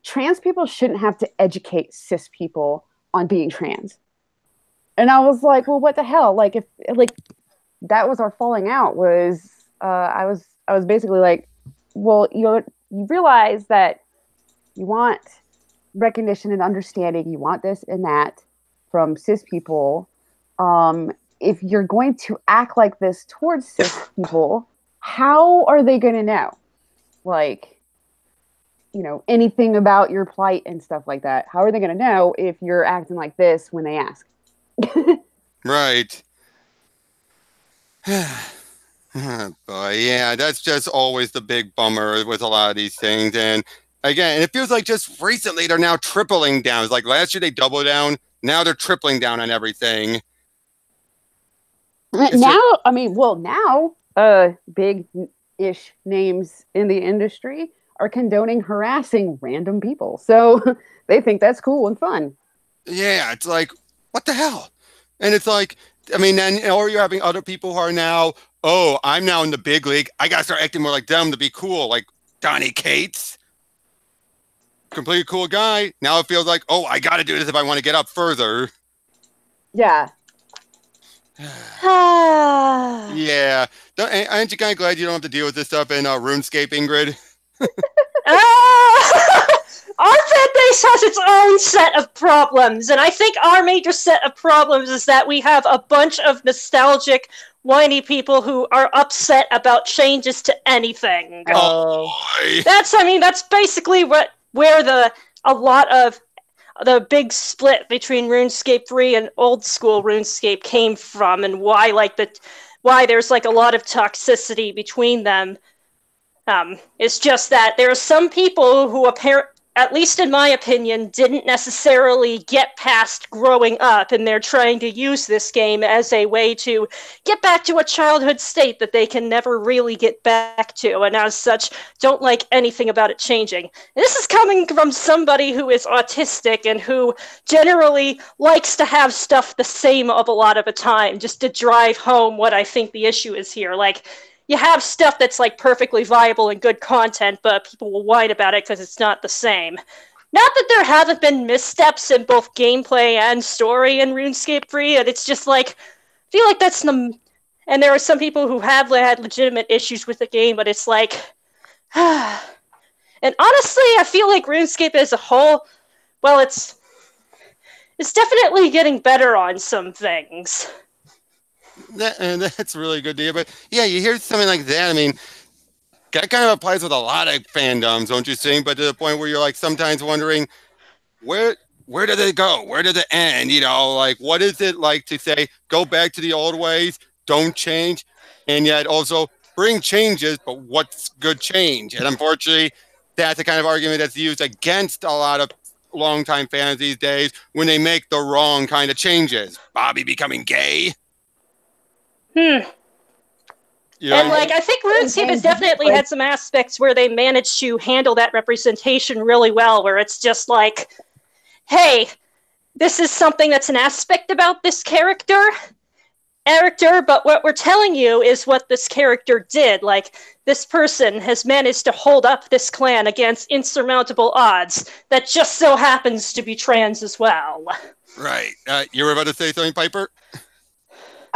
Trans people shouldn't have to educate cis people on being trans. And I was like, well, what the hell? Like, if that was our falling out, was I was basically like, well, you realize that you want recognition and understanding, you want this and that from cis people. If you're going to act like this towards cis people, how are they going to know? Like, anything about your plight and stuff like that. How are they going to know if you're acting like this when they ask? Right. But yeah, that's just always the big bummer with a lot of these things. And again, it feels like just recently they're now tripling down. It's like last year they doubled down. Now they're tripling down on everything. Now big-ish names in the industry are condoning harassing random people. So they think that's cool and fun. Yeah, it's like, what the hell? And it's like, then, or you're having other people who are now, oh, I'm now in the big league. I got to start acting more like them to be cool. Like Donnie Cates. Completely cool guy. Now it feels like, oh, I got to do this if I want to get up further. Yeah. Yeah. Aren't you kind of glad you don't have to deal with this stuff in RuneScape, Ingrid? Our fan base has its own set of problems, and I think our major set of problems is that we have a bunch of nostalgic, whiny people who are upset about changes to anything. Oh, That's basically where a lot of the big split between RuneScape 3 and old school RuneScape came from, and why there's like a lot of toxicity between them. It's just that there are some people who at least in my opinion, didn't necessarily get past growing up, and they're trying to use this game as a way to get back to a childhood state that they can never really get back to, and as such, don't like anything about it changing. And this is coming from somebody who is autistic and who generally likes to have stuff the same of a lot of the time, just to drive home what I think the issue is here. Like, you have stuff that's like perfectly viable and good content, but people will whine about it because it's not the same. Not that there haven't been missteps in both gameplay and story in RuneScape 3, and it's just like, I feel like that's and there are some people who have had legitimate issues with the game, but it's like, and honestly, I feel like RuneScape as a whole, well, it's definitely getting better on some things. That's really good to hear. But yeah, you hear something like that. That kind of applies with a lot of fandoms, don't you think? But to the point where you're like sometimes wondering, where do they go? Where do they end? Like, what is it like to say, go back to the old ways, don't change, and yet also bring changes, but what's good change? And unfortunately, that's the kind of argument that's used against a lot of longtime fans these days when they make the wrong kind of changes. Bobby becoming gay. And I think RuneScape has definitely had some aspects where they managed to handle that representation really well, where it's just like, hey, this is something that's an aspect about this character, but what we're telling you is what this character did. Like, this person has managed to hold up this clan against insurmountable odds that just so happens to be trans as well. Right. You were about to say something, Piper?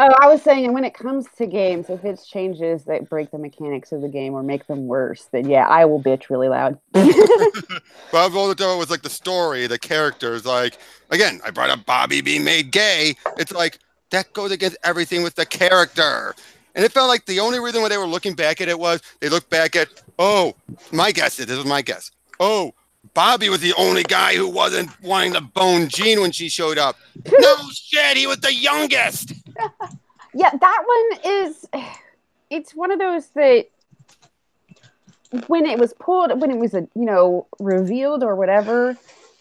Oh, I was saying, and when it comes to games, if it's changes that break the mechanics of the game or make them worse, then yeah, I will bitch really loud. Bob Volotto was like the story, the characters. Like, again, I brought up Bobby being made gay. It's like, that goes against everything with the character. And it felt like the only reason why they were looking back at it was they looked back at, oh, this was my guess. Oh, Bobby was the only guy who wasn't wanting to bone Jean when she showed up. No shit, he was the youngest. Yeah, that one is, it's one of those that when it was revealed or whatever,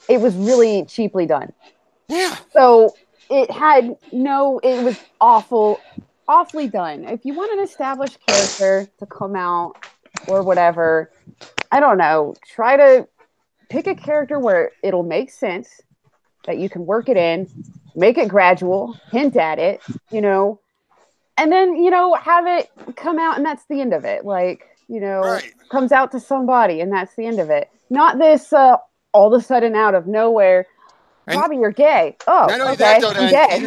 it was really cheaply done. Yeah. So it was awfully done. If you want an established character to come out or whatever, I don't know, try to pick a character where it'll make sense, that you can work it in, make it gradual, hint at it, and then, have it come out and that's the end of it. Like, Right. comes out to somebody and that's the end of it. Not this all of a sudden out of nowhere, And Bobby, you're gay. Oh, not only okay, that, though, I'm Dan, gay.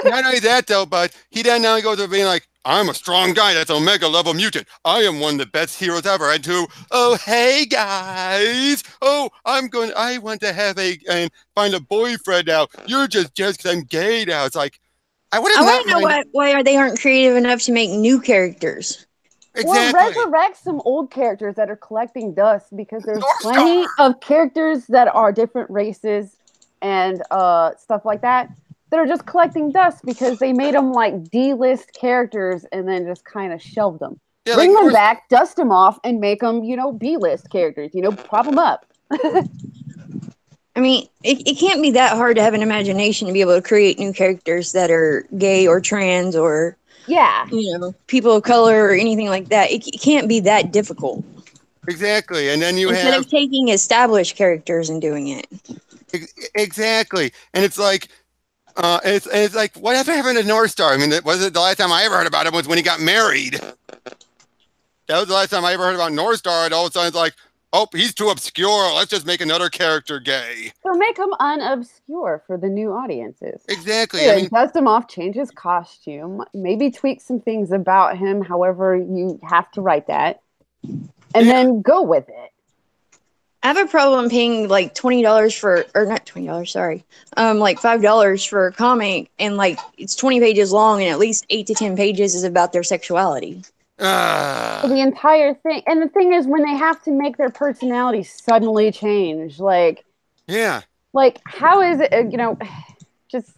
not only that, though, but he then now goes to being like, I'm a strong guy that's Omega level mutant. I am one of the best heroes ever. And oh, hey, guys. Oh, I want to and find a boyfriend now. You're just because I'm gay now. It's like, I would I have want not to know minded. why they aren't creative enough to make new characters. Or Exactly. resurrect some old characters that are collecting dust, because there's North plenty Star. of characters that are different races and stuff like that are just collecting dust because they made them like D-list characters and then just kind of shelved them. Yeah, Bring like them back, dust them off, and make them, B-list characters. Prop them up. I mean, it can't be that hard to have an imagination to be able to create new characters that are gay or trans or Yeah. people of color or anything like that. It can't be that difficult. Exactly. And then you Instead have of taking established characters and doing it. exactly. And it's like it's like, whatever happened to North Star? I mean, the last time I ever heard about him was when he got married. That was the last time I ever heard about North Star. And all of a sudden it's like, oh, he's too obscure. Let's just make another character gay. So make him unobscure for the new audiences. Exactly. Yeah, I mean, dust him off, change his costume, maybe tweak some things about him, however you have to write that, and then go with it. I have a problem paying like $20 for, or not $20, sorry, like $5 for a comic, and like it's 20 pages long, and at least 8 to 10 pages is about their sexuality. The entire thing, and the thing is, when they have to make their personality suddenly change, like, yeah, like how is it? Just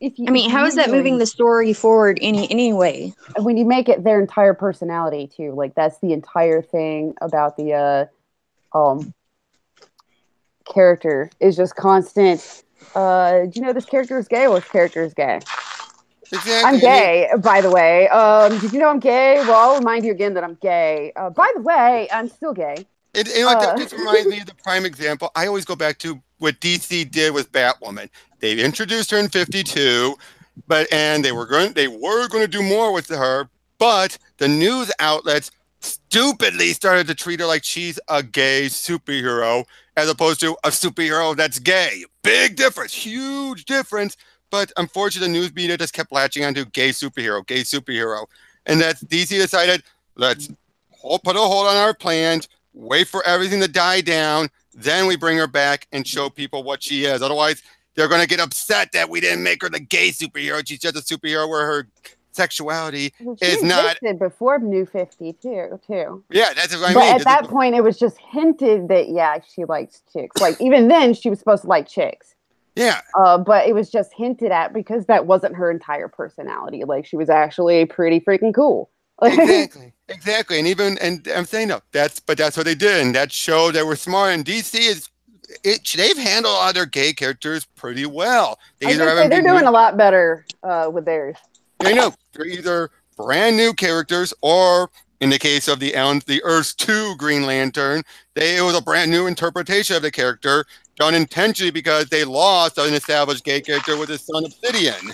if you. I mean, how is that moving the story forward anyway? When you make it their entire personality too, like that's the entire thing about the character is just constant. Do you know this character is gay? Or this character is gay? exactly. I'm gay, by the way. Did you know I'm gay? Well, I'll remind you again that I'm gay. By the way, I'm still gay. That just reminds me of the prime example. I always go back to what DC did with Batwoman. They introduced her in 52, and they were going to do more with her, but the news outlets stupidly started to treat her like she's a gay superhero as opposed to a superhero that's gay. Big difference, huge difference. But unfortunately, the news media just kept latching onto gay superhero. And that's DC decided, let's put a hold on our plans, wait for everything to die down, then we bring her back and show people what she is. Otherwise, they're going to get upset that we didn't make her the gay superhero. She's just a superhero where her sexuality is not before New 52 too. Yeah, that's what I mean. But at that point, it was just hinted that she likes chicks. Like even then, she was supposed to like chicks. Yeah. But it was just hinted at because that wasn't her entire personality. Like she was actually pretty freaking cool. Exactly. And I'm saying no. That's what they did, and that showed they were smart. And DC they've handled a lot of their gay characters pretty well. They're doing a lot better with theirs. I know they're either brand new characters or, in the case of the Earth 2 Green Lantern, it was a brand new interpretation of the character done intentionally because they lost an established gay character with his son Obsidian.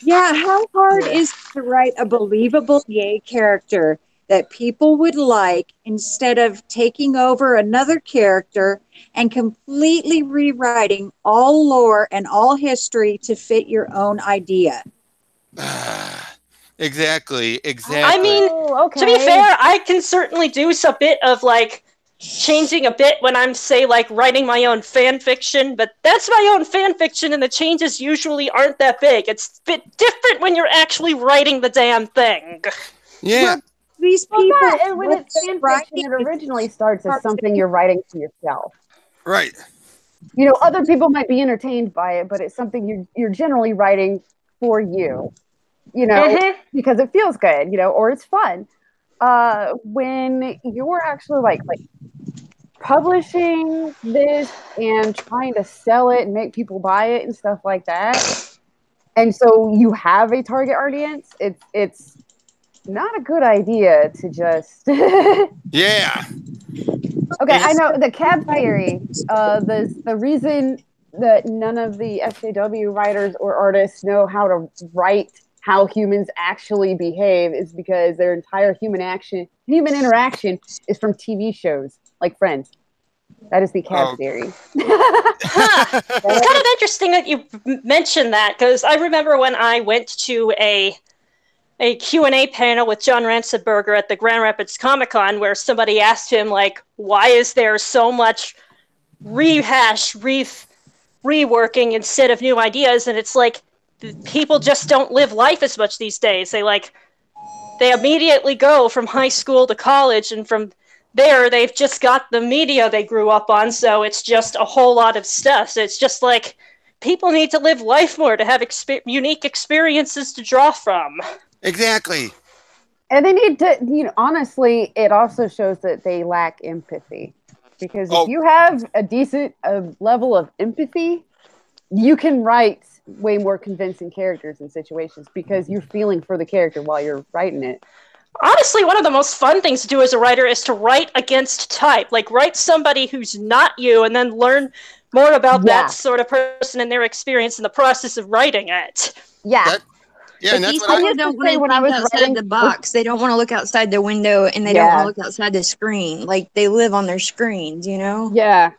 Yeah, how hard is it to write a believable gay character that people would like instead of taking over another character and completely rewriting all lore and all history to fit your own idea? Exactly. I mean, to be fair, I can certainly do a bit of like changing a bit when I'm, say, like writing my own fan fiction, but that's my own fan fiction and the changes usually aren't that big. It's a bit different when you're actually writing the damn thing. Yeah. Well, these people, and when it's fan fiction, it originally starts as something you're writing to yourself. Right. Other people might be entertained by it, but it's something you're generally writing for you. Because it feels good, or it's fun. When you're actually like publishing this and trying to sell it and make people buy it and stuff like that, and so you have a target audience, it's not a good idea to just Yeah. Okay, I know the cab theory. The reason that none of the SJW writers or artists know how to write how humans actually behave is because their entire human interaction is from TV shows like Friends. That is the cab theory. Huh. It's kind of interesting that you mentioned that, because I remember when I went to a Q&A panel with John Ransenberger at the Grand Rapids Comic-Con, where somebody asked him, like, why is there so much reworking instead of new ideas? And it's like, people just don't live life as much these days. They immediately go from high school to college, and from there they've just got the media they grew up on, so it's just a whole lot of stuff. So it's just like, people need to live life more to have unique experiences to draw from. Exactly. And they need to, honestly, it also shows that they lack empathy. Because if you have a decent level of empathy, you can write way more convincing characters and situations because you're feeling for the character while you're writing it. Honestly, one of the most fun things to do as a writer is to write against type. Like, write somebody who's not you and then learn more about that sort of person and their experience in the process of writing it. Yeah. Yeah, and that's these what people don't want to think outside the box. They don't want to look outside the window, and they don't want to look outside the screen. Like, they live on their screens, Yeah.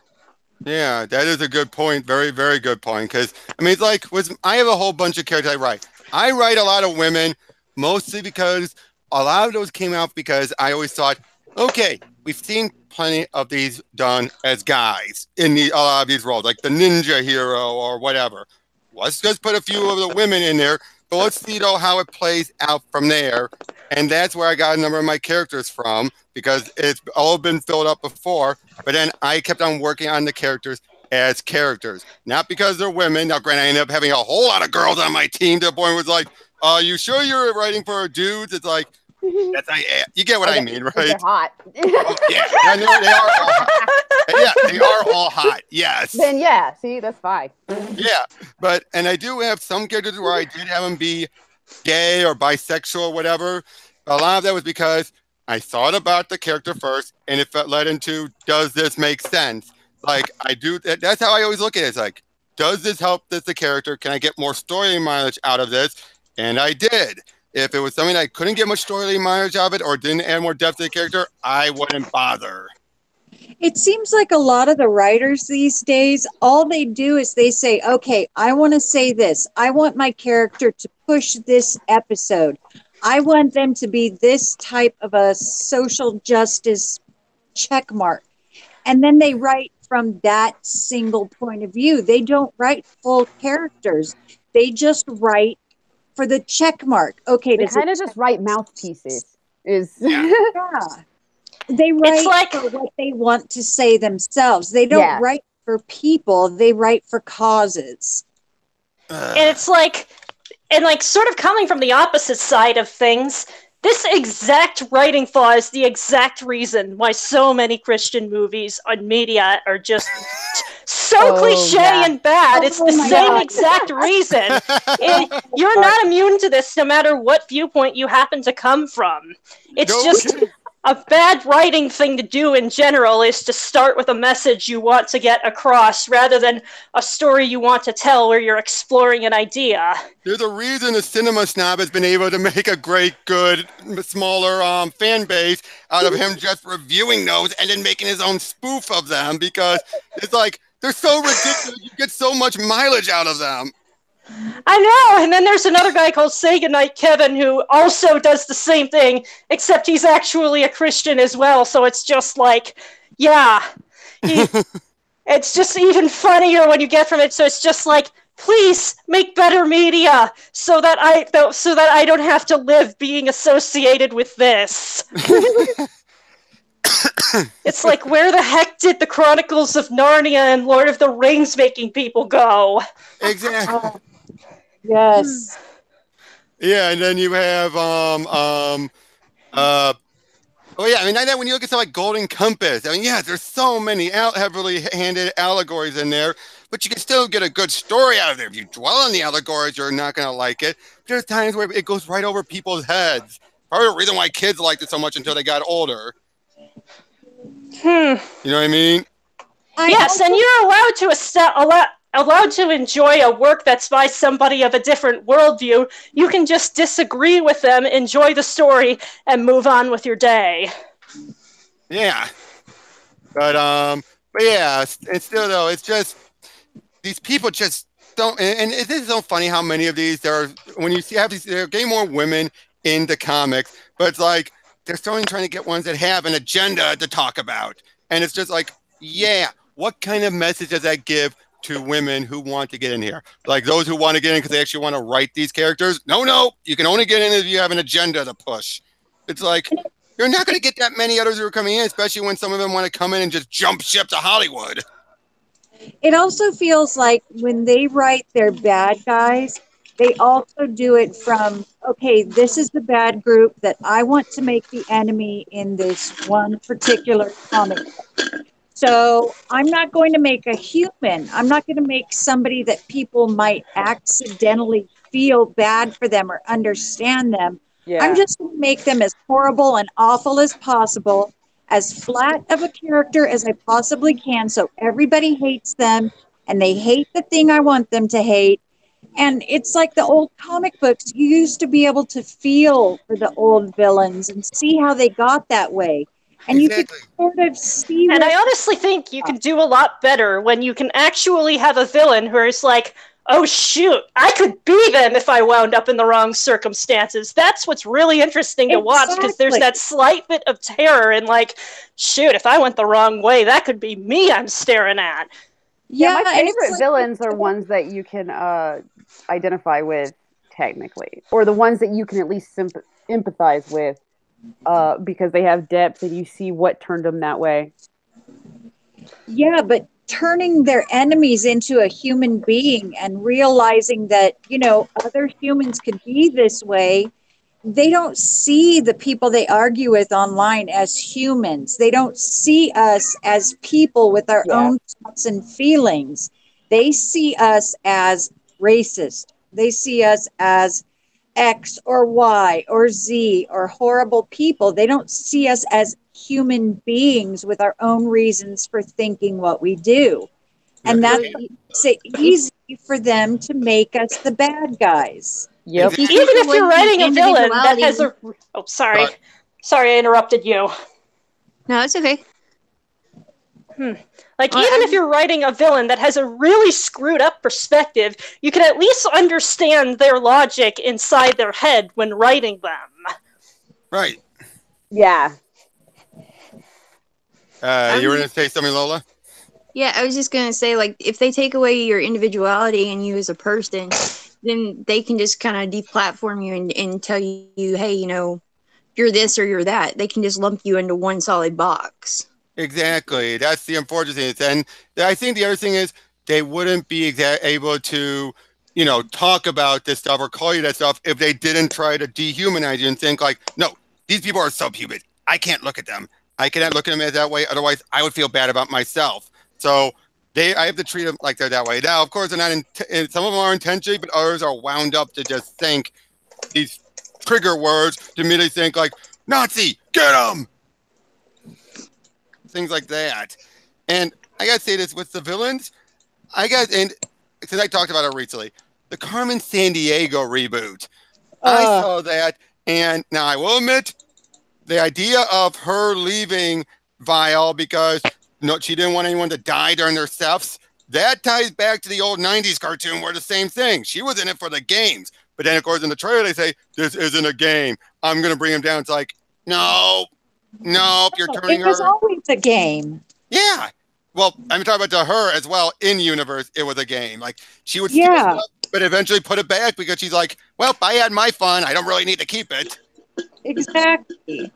Yeah, that is a good point. Very, very good point. Because, I mean, it's like, I have a whole bunch of characters I write. I write a lot of women, mostly because a lot of those came out because I always thought, okay, we've seen plenty of these done as guys in a lot of these roles, like the ninja hero or whatever. Let's just put a few of the women in there, but let's see, how it plays out from there. And that's where I got a number of my characters from, because it's all been filled up before. But then I kept on working on the characters as characters, not because they're women. Now, granted, I ended up having a whole lot of girls on my team to the point where it's like, you sure you're writing for dudes? It's like, you get what I mean, right? They're hot. Yeah, they are all hot. Yeah, they are all hot. Yes. Then see, that's fine. Yeah, and I do have some characters where I did have them be gay or bisexual or whatever. A lot of that was because I thought about the character first, and if it led into, does this make sense? Like, that's how I always look at it. It's like, does this help the character? Can I get more story mileage out of this? And I did. If it was something I couldn't get much story mileage out of it or didn't add more depth to the character, I wouldn't bother. It seems like a lot of the writers these days, all they do is they say, okay, I want to say this. I want my character to push this episode. I want them to be this type of a social justice check mark. And then they write from that single point of view. They don't write full characters. They just write for the check mark. Okay, they kind of just write mouthpieces. Yeah. They write for what they want to say themselves. They don't write for people. They write for causes. And it's like, sort of coming from the opposite side of things, this exact writing flaw is the exact reason why so many Christian movies on media are just so cliche and bad. It's the same exact reason. You're not immune to this no matter what viewpoint you happen to come from. It's just a bad writing thing to do in general is to start with a message you want to get across rather than a story you want to tell where you're exploring an idea. There's a reason the Cinema Snob has been able to make a great, good, smaller fan base out of him just reviewing those and then making his own spoof of them, because it's like, they're so ridiculous, you get so much mileage out of them. I know, and then there's another guy called Say Goodnight Kevin who also does the same thing, except he's actually a Christian as well, so it's just like, it's just even funnier when you get from it, so it's just like, please make better media so that I don't have to live being associated with this. It's like, where the heck did the Chronicles of Narnia and Lord of the Rings making people go? Exactly. Yes. Yeah, and then you have Oh yeah, I mean, when you look at something like Golden Compass, I mean, yeah, there's so many heavily handed allegories in there, but you can still get a good story out of there. If you dwell on the allegories, you're not going to like it. There's times where it goes right over people's heads. Probably the reason why kids liked it so much until they got older. You know what I mean? Yes, and you're allowed to enjoy a work that's by somebody of a different worldview. You can just disagree with them, enjoy the story, and move on with your day. Yeah. But yeah, it's still though, it's just these people just don't, and it is so funny how many of these there are. When you see have these, they're getting more women into comics, but it's like they're starting trying to get ones that have an agenda to talk about, and it's just like, yeah, what kind of message does that give to women who want to get in here? Like those who want to get in because they actually want to write these characters? No, you can only get in if you have an agenda to push. It's like you're not going to get that many others who are coming in, especially when some of them want to come in and just jump ship to Hollywood. It also feels like when they write their bad guys, they also do it from, okay, this is the bad group that I want to make the enemy in this one particular comic book. So I'm not going to make a human. I'm not going to make somebody that people might accidentally feel bad for them or understand them. Yeah. I'm just going to make them as horrible and awful as possible, as flat of a character as I possibly can, so everybody hates them and they hate the thing I want them to hate. And it's like the old comic books. You used to be able to feel for the old villains and see how they got that way. And Exactly. you could sort of see. And I honestly think you can do a lot better when you can actually have a villain who is like, oh shoot, I could be them if I wound up in the wrong circumstances. That's what's really interesting to watch, because there's that slight bit of terror in like, shoot, if I went the wrong way, that could be me I'm staring at. Yeah, my favorite villains are ones that you can identify with technically, or the ones that you can at least empathize with because they have depth and you see what turned them that way. Yeah, but turning their enemies into a human being and realizing that, you know, other humans could be this way. They don't see the people they argue with online as humans. They don't see us as people with our own thoughts and feelings. They see us as racist. They see us as X or Y or Z or horrible people. They don't see us as human beings with our own reasons for thinking what we do. And that's easy for them to make us the bad guys. Yep. Even if you're writing a villain that has a... Oh, sorry. Sorry, I interrupted you. No, it's okay. Like, even if you're writing a villain that has a really screwed up perspective, you can at least understand their logic inside their head when writing them. Right. Yeah. You were going to say something, Lola? Yeah, I was just going to say, like, if they take away your individuality and you as a person, then they can just kind of deplatform you and tell you, hey, you know, you're this or you're that. They can just lump you into one solid box. Exactly. That's the unfortunate thing. And I think the other thing is they wouldn't be able to, you know, talk about this stuff or call you that stuff if they didn't try to dehumanize you and think like, no, these people are subhuman. I can't look at them. I cannot look at them as that way. Otherwise, I would feel bad about myself. So I have to treat them like they're that way. Now, of course, they're not. Some of them are intentionally, but others are wound up to just think these trigger words to immediately think like Nazi, get them. Things like that. And I gotta say this with the villains, and because I talked about it recently, the Carmen Sandiego reboot. I saw that, and now I will admit, the idea of her leaving Vile because she didn't want anyone to die during their thefts, that ties back to the old 90s cartoon where the same thing. She was in it for the games. But then, of course, in the trailer, they say, this isn't a game. I'm going to bring him down. It's like, no, you're turning her. It was always a game. Yeah. Well, I'm talking about to her as well. In universe, it was a game. Like, she would steal stuff, but eventually put it back because she's like, well, I had my fun. I don't really need to keep it. Exactly.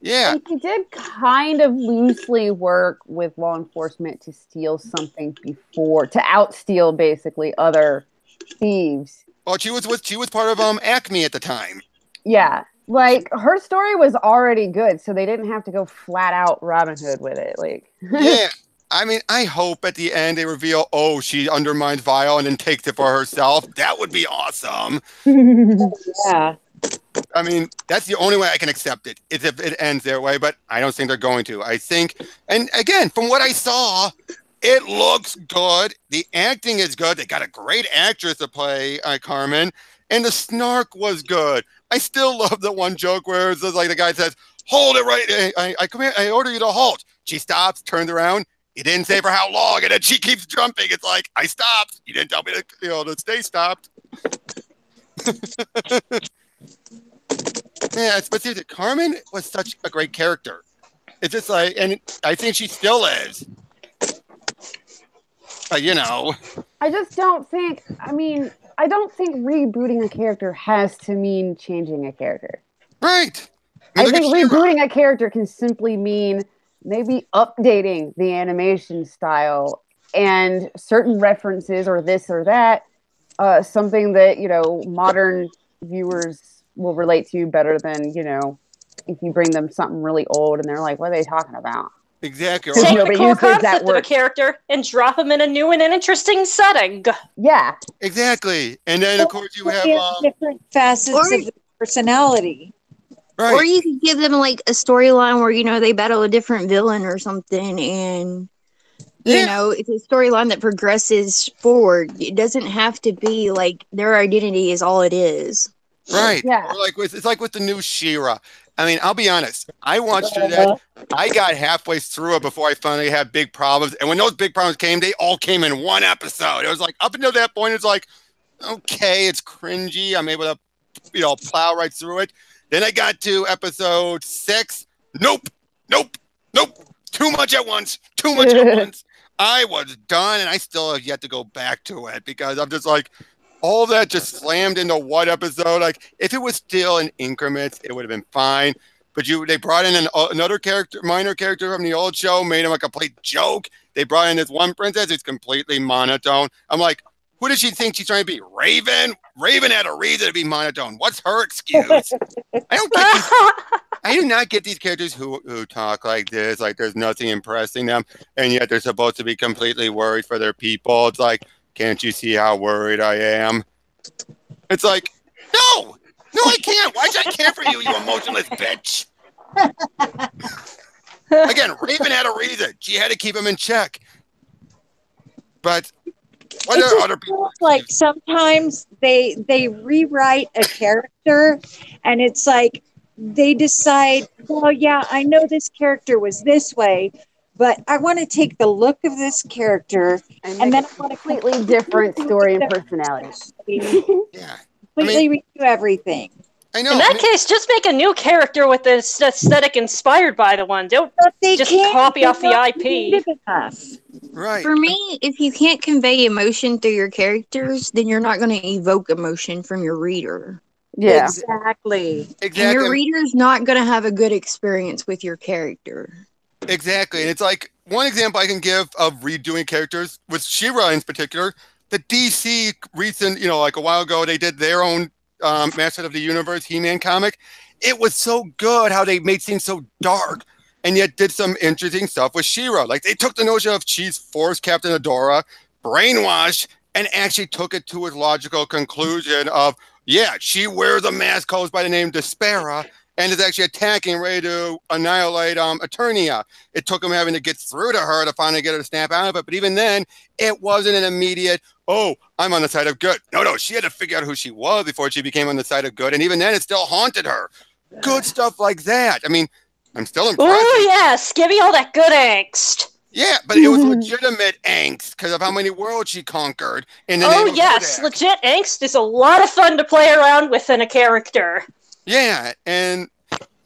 Yeah. And he did kind of loosely work with law enforcement to steal something to outsteal basically other thieves. Well, she was part of Acme at the time. Yeah. Like, her story was already good, so they didn't have to go flat out Robin Hood with it. Like, Yeah. I mean, I hope at the end they reveal, oh, she undermines Vile and then takes it for herself. That would be awesome. Yeah. I mean, that's the only way I can accept it, is if it ends their way, but I don't think they're going to. I think, and again, from what I saw, it looks good. The acting is good. They got a great actress to play Carmen, and the snark was good. I still love the one joke where it's like the guy says, hold it right, I order you to halt. She stops, turns around. You didn't say for how long, and then she keeps jumping. It's like, I stopped. You didn't tell me to stay stopped. Yeah, but seriously, Carmen was such a great character. It's just like, and I think she still is. You know. I just don't think, I don't think rebooting a character has to mean changing a character. Right. I think rebooting a character can simply mean maybe updating the animation style and certain references or this or that, something that, modern viewers will relate to better than, if you bring them something really old and they're like, what are they talking about? Exactly. Take the core concept of a character and drop them in a new and an interesting setting. Yeah. Exactly. And then, of course, you have different facets of the personality. Right. Or you could give them like a storyline where, they battle a different villain or something, and it's a storyline that progresses forward. It doesn't have to be like their identity is all it is. Right. Yeah. Or it's like with the new She-Ra. I mean, I'll be honest. I watched her that. I got halfway through it before I finally had big problems. And when those big problems came, they all came in one episode. It was like, up until that point, it's like, okay, it's cringy. I'm able to, plow right through it. Then I got to episode 6. Nope. Too much at once. I was done, and I still have yet to go back to it because I'm just like, all that just slammed into one episode. Like, if it was still in increments, it would have been fine. But they brought in another character, minor character from the old show, made him a complete joke. They brought in this one princess who's completely monotone. I'm like, who does she think she's trying to be? Raven? Raven had a reason to be monotone. What's her excuse? I do not get these characters who talk like this, like there's nothing impressing them, and yet they're supposed to be completely worried for their people. It's like, can't you see how worried I am? It's like, no, I can't. Why should I care for you, you emotionless bitch? Again, Raven had a reason. She had to keep him in check. But what are other people? Like sometimes they rewrite a character, and it's like they decide, well, yeah, I know this character was this way, but I want to take the look of this character and then I want a completely different story and personality. Yeah. Completely redo everything. I know. In that case, just make a new character with the aesthetic inspired by the one. Don't just copy off the IP. Right. For me, if you can't convey emotion through your characters, then you're not going to evoke emotion from your reader. Yeah. Exactly. And your reader's not going to have a good experience with your character. Exactly. And it's like one example I can give of redoing characters with She-Ra in particular. The DC recent, like a while ago, they did their own Master of the Universe He-Man comic. It was so good how they made things so dark and yet did some interesting stuff with She-Ra. Like they took the notion of she's forced Captain Adora, brainwashed, and actually took it to its logical conclusion of, yeah, she wears a mask caused by the name Despera and is actually attacking, ready to annihilate Eternia. It took him having to get through to her to finally get her to snap out of it. But even then, it wasn't an immediate, oh, I'm on the side of good. No, she had to figure out who she was before she became on the side of good. And even then, it still haunted her. Good stuff like that. I mean, I'm still impressed. Oh, yes. Give me all that good angst. Yeah, but it was legitimate angst because of how many worlds she conquered. Yes. Legit angst is a lot of fun to play around with in a character. Yeah, and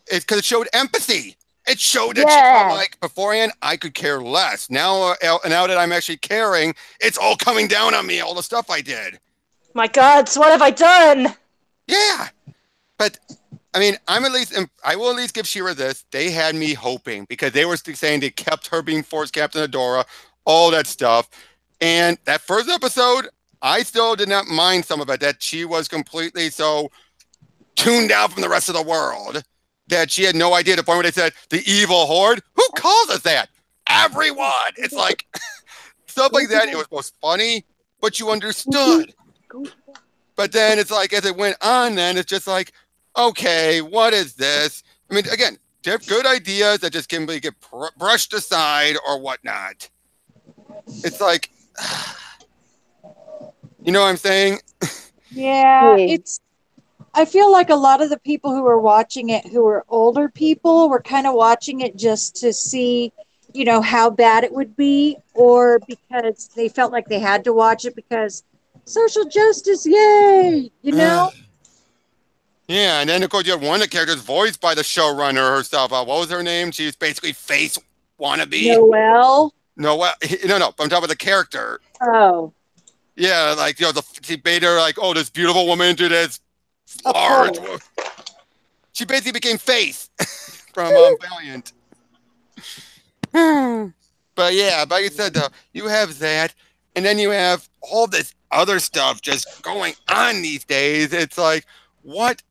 it's because it showed empathy. It showed that like beforehand, I could care less. Now that I'm actually caring, it's all coming down on me, all the stuff I did. My God, so what have I done? Yeah, but I mean, I will at least give She-Ra this. They had me hoping because they were saying they kept her being Force Captain Adora, all that stuff. And that first episode, I still did not mind some of it, that she was completely so tuned out from the rest of the world that she had no idea. To the point where they said, the evil horde? Who calls us that? Everyone. It's like stuff like that. It was most funny, but you understood. But then it's like, as it went on, then it's just like, okay, what is this? I mean, again, good ideas that just can get brushed aside or whatnot. It's like, you know what I'm saying? Yeah, I feel like a lot of the people who were watching it, who were older people, were kind of watching it just to see, you know, how bad it would be, or because they felt like they had to watch it because social justice, yay, you know? Yeah, and then of course you have one of the characters voiced by the showrunner herself. What was her name? She was basically face wannabe. Noelle? No, I'm talking about the character. Oh. Yeah, like, you know, she made her like, oh, this beautiful woman to this large. She basically became Faith from Valiant. But yeah, like I said, though, you have that, and then you have all this other stuff just going on these days. It's like, what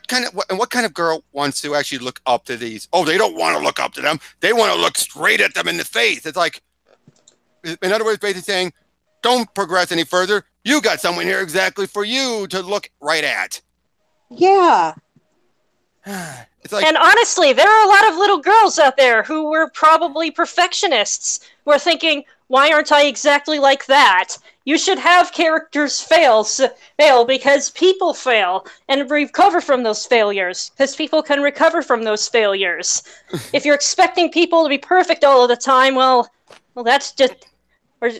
kind of girl wants to actually look up to these? Oh, they don't want to look up to them. They want to look straight at them in the face. It's like, in other words, basically saying, don't progress any further. You got someone here exactly for you to look right at. Yeah. It's like, and honestly, there are a lot of little girls out there who were probably perfectionists, who are thinking, why aren't I exactly like that? You should have characters fail because people fail and recover from those failures, because people can recover from those failures. If you're expecting people to be perfect all of the time, well, that's just... Or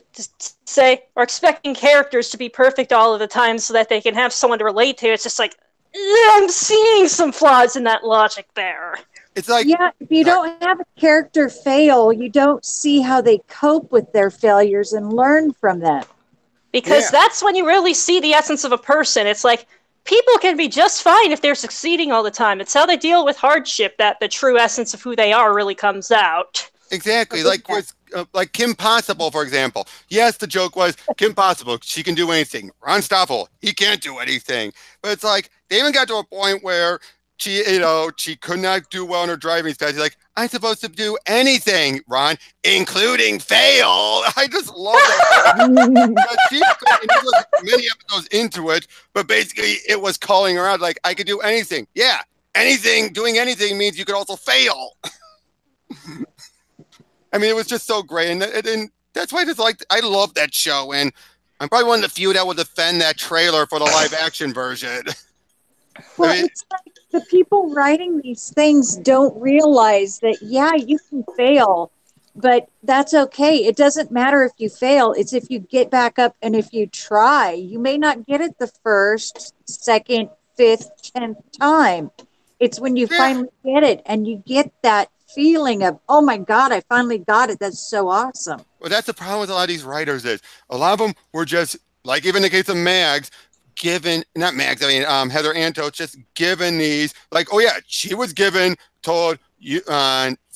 expecting characters to be perfect all of the time so that they can have someone to relate to. It's just like, I'm seeing some flaws in that logic there. it's like, yeah, if you don't have a character fail, you don't see how they cope with their failures and learn from them. Because that's when you really see the essence of a person. It's like, people can be just fine if they're succeeding all the time. It's how they deal with hardship that the true essence of who they are really comes out. Exactly, like Kim Possible, for example. Yes, the joke was Kim Possible, she can do anything. Ron Stoppel, he can't do anything. But it's like, they even got to a point where she could not do well in her driving test. She's like, I'm supposed to do anything, Ron, including fail. I just love that. She was many episodes into it, but basically it was calling her out like, I could do anything. Yeah, anything, doing anything means you could also fail. I mean, it was just so great, and that's why I love that show, and I'm probably one of the few that will defend that trailer for the live action version. Well, it's like the people writing these things don't realize that, yeah, you can fail, but that's okay. It doesn't matter if you fail. It's if you get back up and if you try. You may not get it the first, second, fifth, 10th time. It's when you finally get it and you get that feeling of, oh my God, I finally got it. That's so awesome. Well, that's the problem with a lot of these writers is a lot of them were just, like even in the case of Mags, Heather Antos, just given these, like, oh yeah, she was told, you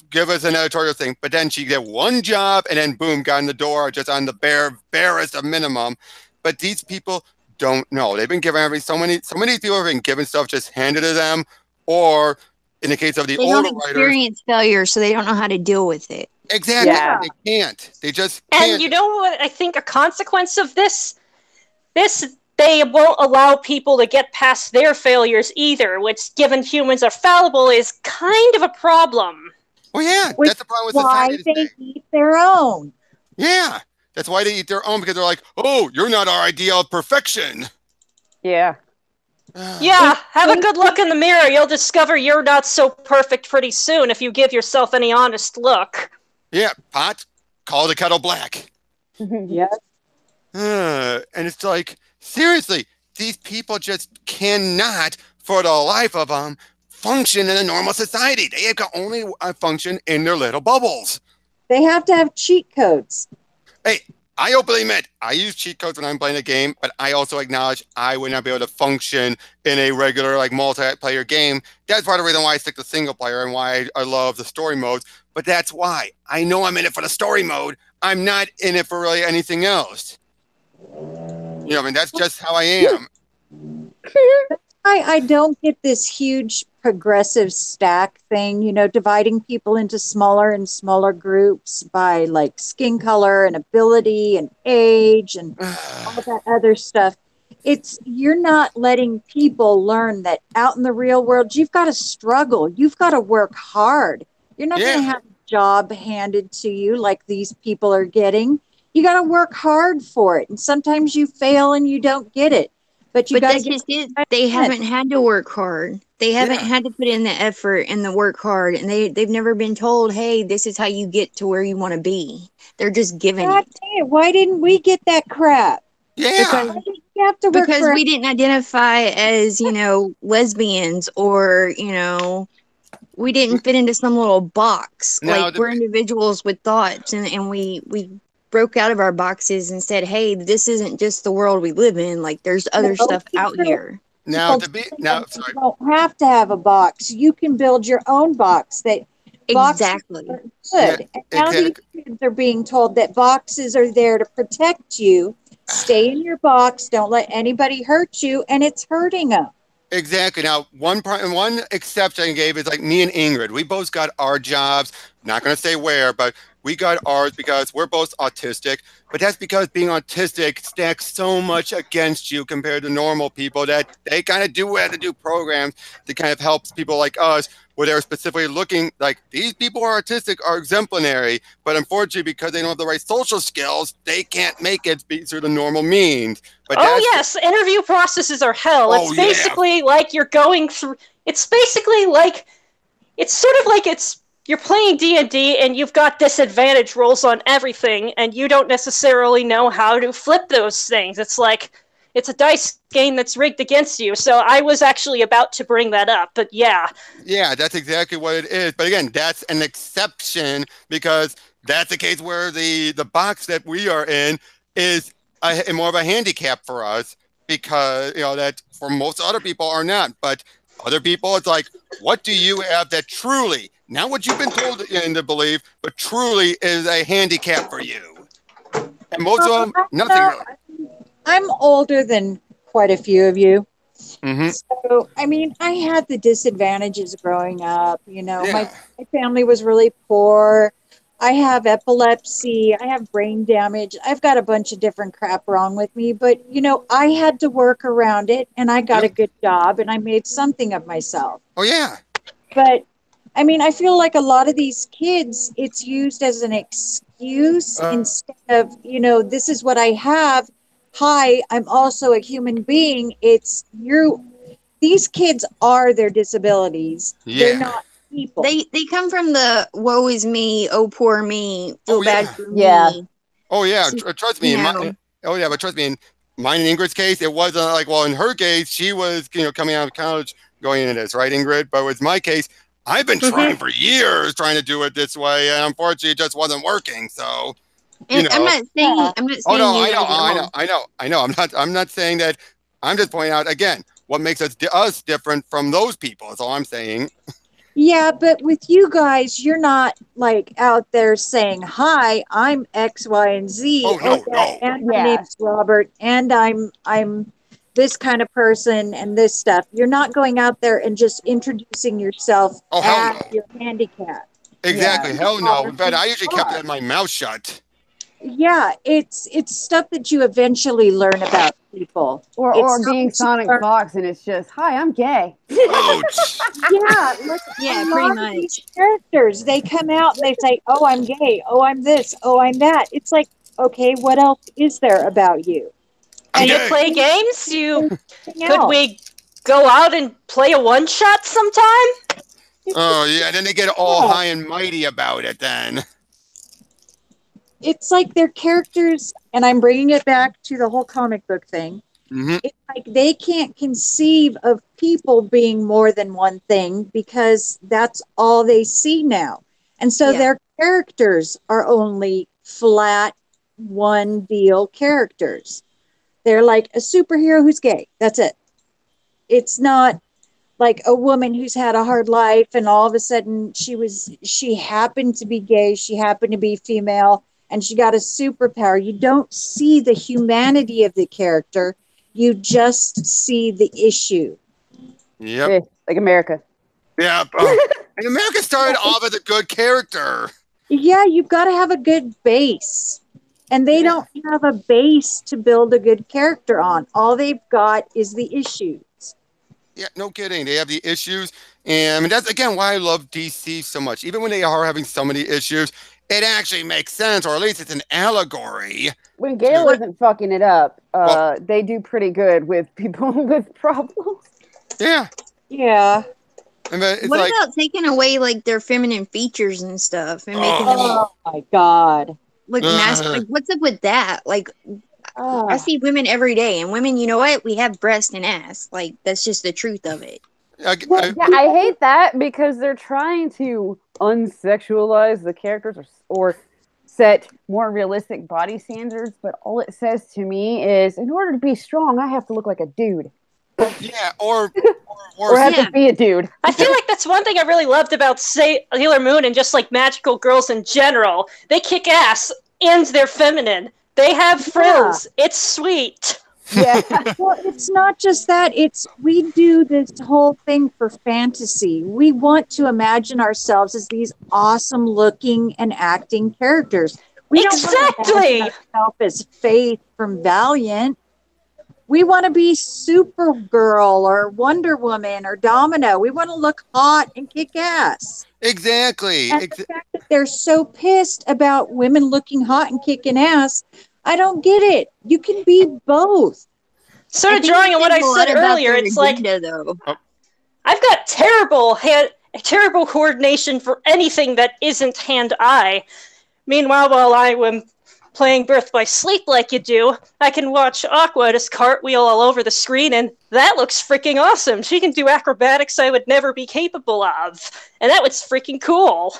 give us an editorial thing, but then she did one job and then boom, got in the door just on the barest of minimum. But these people don't know. They've been given so many people have been given stuff just handed to them, or in the case of the older writers, experience failure, so they don't know how to deal with it. Exactly. Yeah. They can't. They just can't. And you know what I think a consequence of this, they won't allow people to get past their failures either, which, given humans are fallible, is kind of a problem. Well, yeah, that's the problem with society. Why they eat their own. Yeah, that's why they eat their own, because they're like, oh, you're not our ideal of perfection. Yeah. Yeah, have a good look in the mirror. You'll discover you're not so perfect pretty soon if you give yourself any honest look. Yeah, pot, call the kettle black. Yes. And it's like, seriously, these people just cannot, for the life of them, function in a normal society. They can only function in their little bubbles. They have to have cheat codes. Hey, I openly admit, I use cheat codes when I'm playing a game, but I also acknowledge I would not be able to function in a regular, like, multiplayer game. That's part of the reason why I stick to single player and why I love the story modes. But that's why. I know I'm in it for the story mode. I'm not in it for really anything else. You know, I mean, that's just how I am. I don't get this huge progressive stack thing, dividing people into smaller and smaller groups by like skin color and ability and age and all that other stuff. You're not letting people learn that out in the real world, you've got to struggle. You've got to work hard. You're not going to Yeah. have a job handed to you like these people are getting. You got to work hard for it. And sometimes you fail and you don't get it. But you But got to that's get just it. They haven't had to work hard. They haven't Yeah. had to put in the effort and the work hard, and they've never been told, "Hey, this is how you get to where you want to be." They're just given God it damn it, why didn't we get that crap? Yeah. because Why did we have to work because for we didn't identify as lesbians, or we didn't fit into some little box. Now Like, the we're individuals with thoughts, and we broke out of our boxes and said, "Hey, this isn't just the world we live in. Like, there's other no stuff out here." now people to be telling now them you sorry. don't have to have a box. You can build your own box. That boxes Exactly. are Yeah, good. And now these exactly. kids are being told that boxes are there to protect you. Stay in your box. Don't let anybody hurt you. And it's hurting them. Exactly. Now, one exception I gave is like me and Ingrid. We both got our jobs. Not going to say where, but we got ours because we're both autistic. But that's because being autistic stacks so much against you compared to normal people that they kind of do have to do programs to kind of help people like us, where they're specifically looking like these people who are autistic are exemplary. But unfortunately, because they don't have the right social skills, they can't make it through the normal means. But Oh that's yes, interview processes are hell. oh It's yeah, basically like you're going through. It's basically like it's sort of like you're playing D&D and you've got disadvantage rolls on everything, and you don't necessarily know how to flip those things. It's like it's a dice game that's rigged against you. So I was actually about to bring that up, but yeah. yeah, that's exactly what it is. But again, that's an exception because that's the case where the box that we are in is more of a handicap for us because that for most other people are not. But other people, it's like, what do you have that truly, not what you've been told and to believe, but truly is a handicap for you? And most of them, nothing really. I'm older than quite a few of you. Mm-hmm. So, I mean, I had the disadvantages growing up. My Yeah. family was really poor. I have epilepsy. I have brain damage. I've got a bunch of different crap wrong with me. But, I had to work around it and I got a Yep. good job and I made something of myself. Oh yeah. But, I mean, I feel like a lot of these kids, it's used as an excuse instead of, this is what I have. Hi, I'm also a human being. These kids are their disabilities. They're Yeah. not people. They come from the "woe is me, oh poor me, feel Oh bad yeah. for Yeah. me." Oh yeah, So, trust me. you know, Oh yeah, but trust me. In mine and Ingrid's case, it wasn't like in her case, she was coming out of college going into this, right, Ingrid? But with my case, I've been trying for years trying to do it this way, and unfortunately, it just wasn't working. So you and I'm know. not saying I'm not Oh saying no, you I know, guys are I know, wrong. I know, I know. I'm not saying that. I'm just pointing out again what makes us different from those people. That's all I'm saying. Yeah, but with you guys, you're not like out there saying, "Hi, I'm X, Y, and Z." Oh Oh no, yeah, no. and my Yeah. name's Robert, and I'm this kind of person and this stuff. You're not going out there and just introducing yourself Oh hell as no. your handicap. Yeah. Exactly, hell no. Are In fact, who I you usually kept are. my mouth shut. Yeah, it's stuff that you eventually learn about people. It's Or not being that you Sonic learn. Fox and it's just, hi, I'm gay. Ouch. Yeah, like a Yeah, pretty lot of these much. characters, they come out and they say, "Oh, I'm gay. Oh, I'm this. Oh, I'm that." It's like, okay, what else is there about you? I'm Do And you gay. play games? anything Could else. we go out and play a one shot sometime? Oh yeah, and then they get all Yeah, high and mighty about it. Then. it's like their characters, and I'm bringing it back to the whole comic book thing. Mm-hmm. It's like they can't conceive of people being more than one thing because that's all they see now. And so Yeah. their characters are only flat, one deal characters. They're like a superhero who's gay. That's it. It's not like a woman who's had a hard life and all of a sudden she happened to be gay, she happened to be female, and she got a superpower. You don't see the humanity of the character, you just see the issue. Yep. Like America. Yeah. And America started off as a good character. Yeah, you've got to have a good base. And they don't have a base to build a good character on. All they've got is the issues. Yeah, no kidding. They have the issues. And I mean, that's again why I love DC so much. Even when they are having so many issues, it actually makes sense, or at least it's an allegory. When Gale isn't fucking it up, they do pretty good with people with problems. Yeah. Yeah. I mean, it's what like, about taking away like their feminine features and stuff and making them Oh my God. like masculine? Like, what's up with that? Like, I see women every day, and women, you know what? We have breast and ass. Like, that's just the truth of it. Yeah, I hate that because they're trying to unsexualize the characters or set more realistic body standards, but all it says to me is, in order to be strong, I have to look like a dude. Yeah, or have to be a dude. I feel like that's one thing I really loved about Sailor Moon and just like magical girls in general. They kick ass and they're feminine. They have frills. Yeah. It's sweet. Yeah. Well, it's not just that. We do this whole thing for fantasy. We want to imagine ourselves as these awesome looking and acting characters. We don't want to imagine ourselves as Faith from Valiant. We want to be Supergirl or Wonder Woman or Domino. We want to look hot and kick ass. Exactly. And the fact that they're so pissed about women looking hot and kicking ass, I don't get it. You can be both. Sort of drawing on what I said earlier, it's like, I've got terrible coordination for anything that isn't hand-eye. Meanwhile, while I am playing Birth by Sleep like you do, I can watch Aqua just cartwheel all over the screen, and that looks freaking awesome. She can do acrobatics I would never be capable of, and that was freaking cool.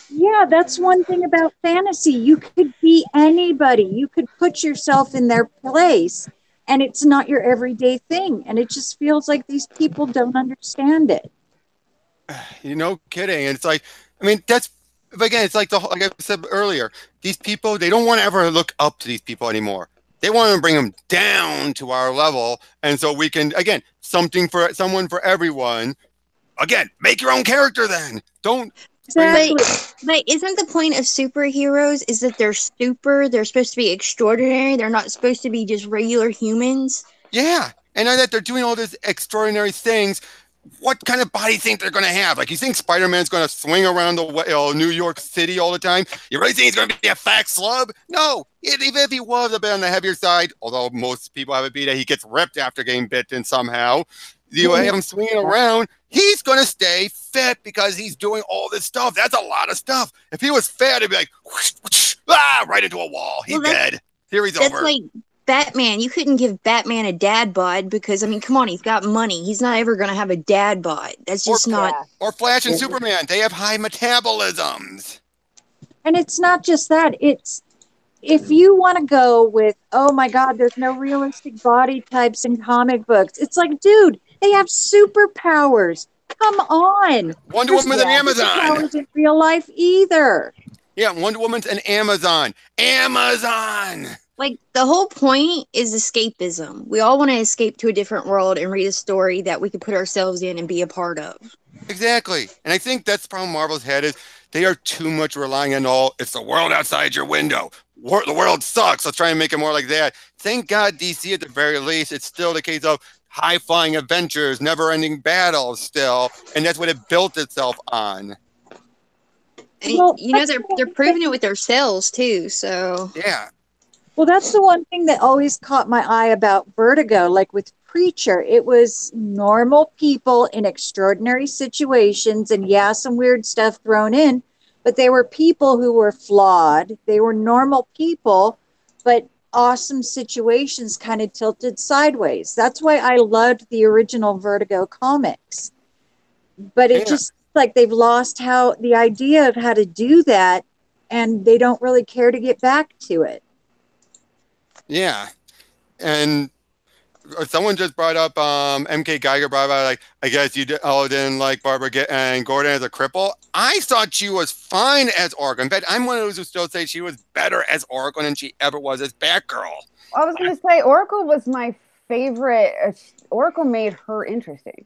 Yeah, that's one thing about fantasy. You could be anybody. You could put yourself in their place, and it's not your everyday thing. And it just feels like these people don't understand it. No kidding. And it's like, I mean, but again, it's like like I said earlier, these people, they don't want to ever look up to these people anymore. They want to bring them down to our level. And so we can, again, someone for everyone. Again, make your own character then. Don't. Exactly. But isn't the point of superheroes is that they're super, they're supposed to be extraordinary, they're not supposed to be just regular humans? Yeah. And now that they're doing all these extraordinary things, what kind of body think they're going to have? Like, you think Spider-Man's going to swing around the New York City all the time? You really think he's going to be a fat slub? No. Even if he was a bit on the heavier side, although most people have it be that he gets ripped after getting bitten somehow, you have him swinging around, he's going to stay fit because he's doing all this stuff. That's a lot of stuff. If he was fat, he'd be like, whoosh, whoosh, right into a wall. He's dead. Series over. That's like Batman. You couldn't give Batman a dad bod because, I mean, come on, he's got money. He's not ever going to have a dad bod. That's just not. Or Flash and Superman. They have high metabolisms. And it's not just that. It's, if you want to go with, oh my God, there's no realistic body types in comic books. It's like, dude, they have superpowers. Come on. Wonder Woman's an Amazon. Superpowers in real life either. Yeah, Wonder Woman's an Amazon. Amazon. Like, the whole point is escapism. We all want to escape to a different world and read a story that we could put ourselves in and be a part of. Exactly. And I think that's the problem Marvel's had is they are too much relying on it's the world outside your window. The world sucks. Let's try and make it more like that. Thank God DC, at the very least, it's still the case of high-flying adventures, never-ending battles still, and that's what it built itself on. And, well, you know, they're proving it with their sales, too, so... Yeah. Well, that's the one thing that always caught my eye about Vertigo, like with Preacher. It was normal people in extraordinary situations, and yeah, some weird stuff thrown in, but they were people who were flawed. They were normal people, but awesome situations kind of tilted sideways. That's why I loved the original Vertigo comics. But it just like they've lost the idea of how to do that, and they don't really care to get back to it. Yeah. And someone just brought up MK Geiger brought up, like, I guess you didn't like Barbara and Gordon as a cripple. I thought she was fine as Oracle. In fact, I'm one of those who still say she was better as Oracle than she ever was as Batgirl. I was going to say Oracle was my favorite. Oracle made her interesting.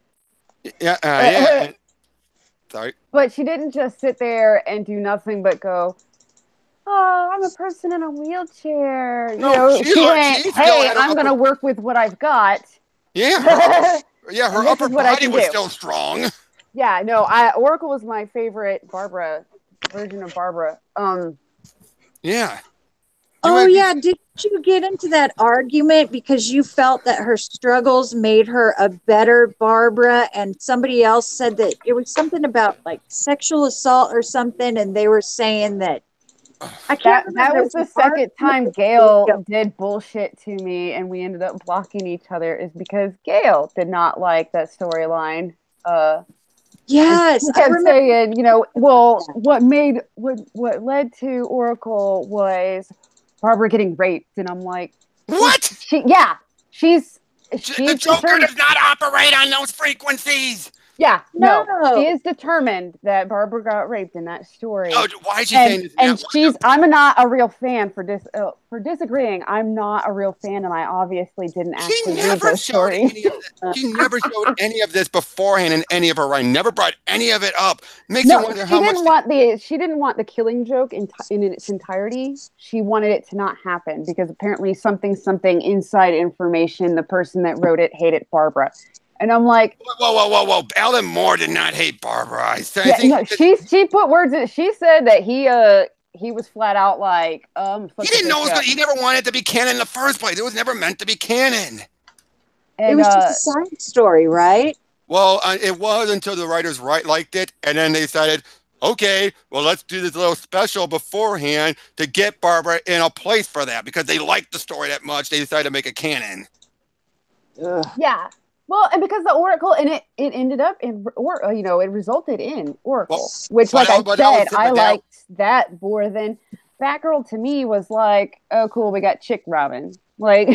Yeah, yeah. Sorry. But she didn't just sit there and do nothing but go, "Oh, I'm a person in a wheelchair." No, She went, she still "Hey, had her I'm upper. gonna work with what I've got." Yeah, her And this upper is what I body can was do. still strong. Yeah, no, Oracle was my favorite Barbara version of Barbara. Yeah. Oh yeah, did you get into that argument because you felt that her struggles made her a better Barbara, and somebody else said that it was something about like sexual assault or something, and they were saying that I can't remember. That There was the an argument second time with Gail did bullshit to me, and we ended up blocking each other. Is because Gail did not like that storyline. Yes, She I kept remember. saying, well, what led to Oracle was Barbara getting raped, and I'm like, what? She's The Joker determined. does not operate on those frequencies. Yeah, no, No. she is determined that Barbara got raped in that story. Oh, why is she saying this? And I'm not a real fan for disagreeing. I'm not a real fan, and I obviously didn't actually read those stories. She never showed any of this beforehand in any of her writing. Never brought any of it up. Makes No, you wonder how much. She didn't want the killing joke in its entirety. She wanted it to not happen because apparently something inside information. The person that wrote it hated Barbara. And I'm like, whoa! Alan Moore did not hate Barbara. She put words in. She said that he was flat out like, he didn't know he never wanted it to be canon in the first place. It was never meant to be canon. And, it was just a side story, right? Well, it was until the writers liked it, and then they decided, okay, well, let's do this little special beforehand to get Barbara in a place for that because they liked the story that much. They decided to make a canon. Ugh. Yeah. Well, and because the Oracle, and it ended up in, it resulted in Oracle, which, like I said, I liked that more than Batgirl. To me, was like, oh, cool, we got Chick Robin, like,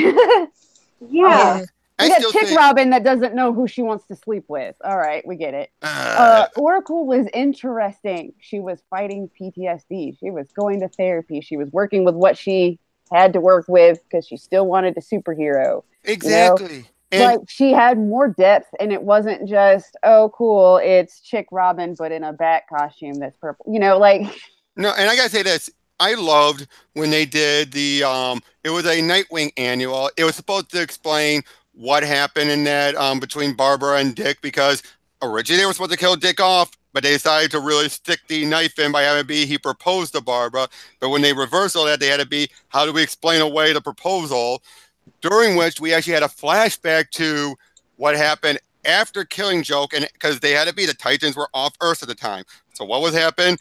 yeah, we got Chick Robin that doesn't know who she wants to sleep with. All right, we get it. Oracle was interesting. She was fighting PTSD. She was going to therapy. She was working with what she had to work with because she still wanted a superhero. Exactly. Like she had more depth, and it wasn't just, oh, cool, it's Chick Robin, but in a bat costume that's purple. No, and I gotta say this. I loved when they did the it was a Nightwing annual. It was supposed to explain what happened in that between Barbara and Dick, because originally they were supposed to kill Dick off, but they decided to really stick the knife in by having it be he proposed to Barbara. But when they reversed all that, they had to be, how do we explain away the proposal? During which we actually had a flashback to what happened after killing Joke, and because they had to be, the Titans were off Earth at the time. So what was happening?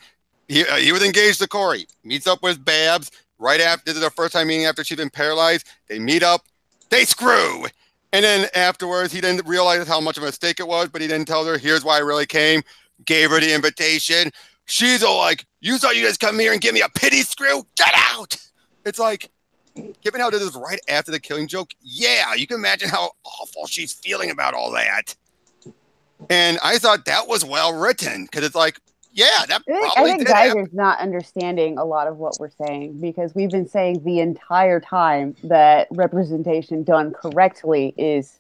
He was engaged to Corey, meets up with Babs right after. This is their first time meeting after she's been paralyzed. They meet up, they screw, and then afterwards he didn't realize how much of a mistake it was, but he didn't tell her, here's why I really came. Gave her the invitation. She's all like, you thought you guys come here and give me a pity screw? Get out! It's like, given how this is right after the Killing Joke, yeah, you can imagine how awful she's feeling about all that. And I thought that was well written, because it's like, yeah, that probably I think did Geiger's happen. not understanding a lot of what we're saying, because we've been saying the entire time that representation done correctly is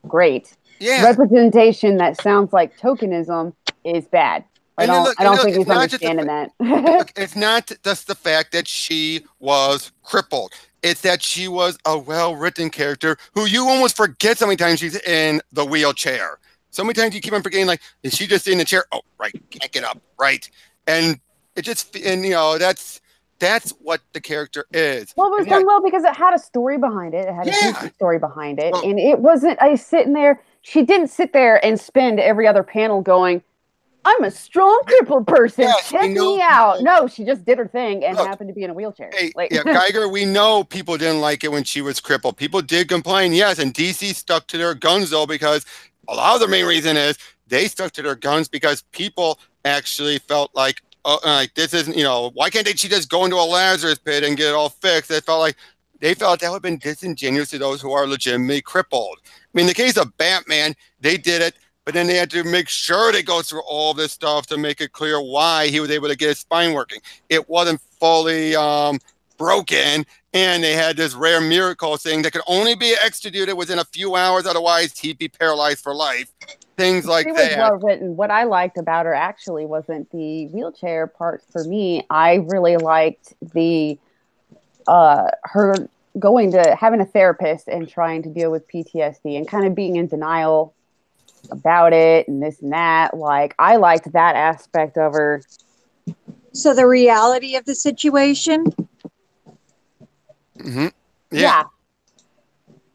great. Yeah. Representation that sounds like tokenism is bad. I don't think he's understanding that. Look, it's not just the fact that she was crippled. It's that she was a well-written character who you almost forget so many times she's in the wheelchair. So many times you keep on forgetting, like, is she just in the chair? Oh, right, can't get up, right? And it just, that's what the character is. Well, it was done well because it had a story behind it. It had a decent story behind it. Well, and it wasn't, sitting there, she didn't sit there and spend every other panel going, I'm a strong crippled person. Yes, check me out. No, she just did her thing and happened to be in a wheelchair. Hey, Geiger, we know people didn't like it when she was crippled. People did complain, yes, and DC stuck to their guns, though, because a lot of the main reason is they stuck to their guns because people actually felt like, this isn't, why can't she just go into a Lazarus pit and get it all fixed? They felt that would have been disingenuous to those who are legitimately crippled. I mean, in the case of Batman, they did it, but then they had to make sure they go through all this stuff to make it clear why he was able to get his spine working. It wasn't fully broken, and they had this rare miracle thing that could only be executed within a few hours, otherwise he'd be paralyzed for life. things like She was that. well written. What I liked about her actually wasn't the wheelchair parts for me. I really liked the her going to having a therapist and trying to deal with PTSD and kind of being in denial about it and this and that. Like, I liked that aspect of her. So the reality of the situation. Mm-hmm. Yeah.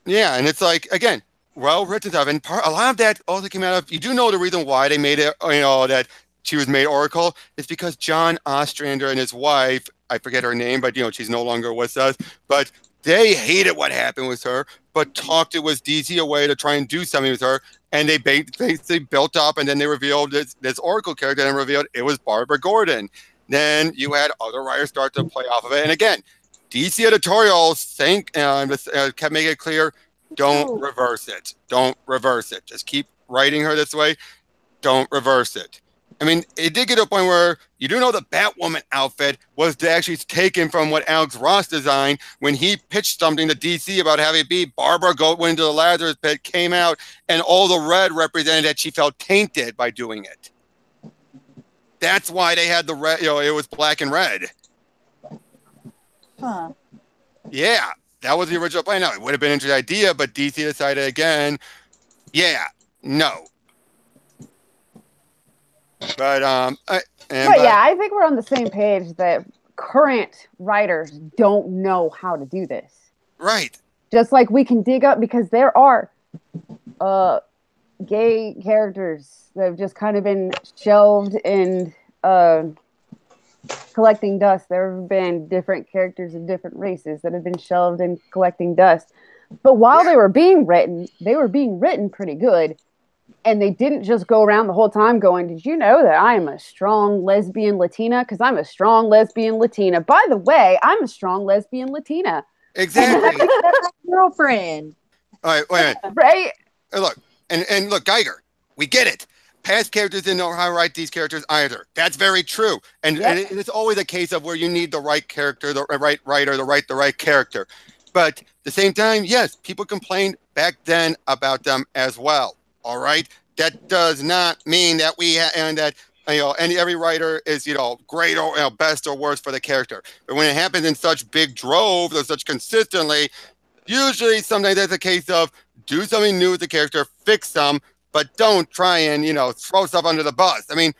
Yeah, and it's like, again, well written stuff, and a lot of that also came out of, you do know the reason why they made it, that she was made Oracle is because John Ostrander and his wife, I forget her name, but she's no longer with us, but they hated what happened with her, but talked it was DC away to try and do something with her, and they basically built up, and then they revealed this Oracle character and revealed it was Barbara Gordon. Then you had other writers start to play off of it, and again, DC editorials kept making it clear, don't reverse it. Don't reverse it. Just keep writing her this way. Don't reverse it. I mean, it did get to a point where you do know the Batwoman outfit was actually taken from what Alex Ross designed when he pitched something to DC about having it be Barbara go into the Lazarus pit, came out, and all the red represented that she felt tainted by doing it. That's why they had the red, it was black and red. Huh. Yeah, that was the original plan. Now, it would have been an interesting idea, but DC decided again, no. But I think we're on the same page that current writers don't know how to do this. Right. Just like we can dig up, because there are gay characters that have just kind of been shelved and collecting dust. There have been different characters of different races that have been shelved and collecting dust. But while they were being written pretty good. And they didn't just go around the whole time going, did you know that I am a strong lesbian Latina? Because I'm a strong lesbian Latina. By the way, I'm a strong lesbian Latina. Exactly. Girlfriend. All right, wait a minute. Right? Look, and look, Geiger, we get it. Past characters didn't know how to write these characters either. That's very true. And it's always a case of where you need the right character, the right writer to write the right character. But at the same time, yes, people complained back then about them as well. All right. That does not mean that every writer is great or best or worst for the character. But when it happens in such big droves or such consistently, usually sometimes that's a case of do something new with the character, fix them, but don't try and throw stuff under the bus. I mean,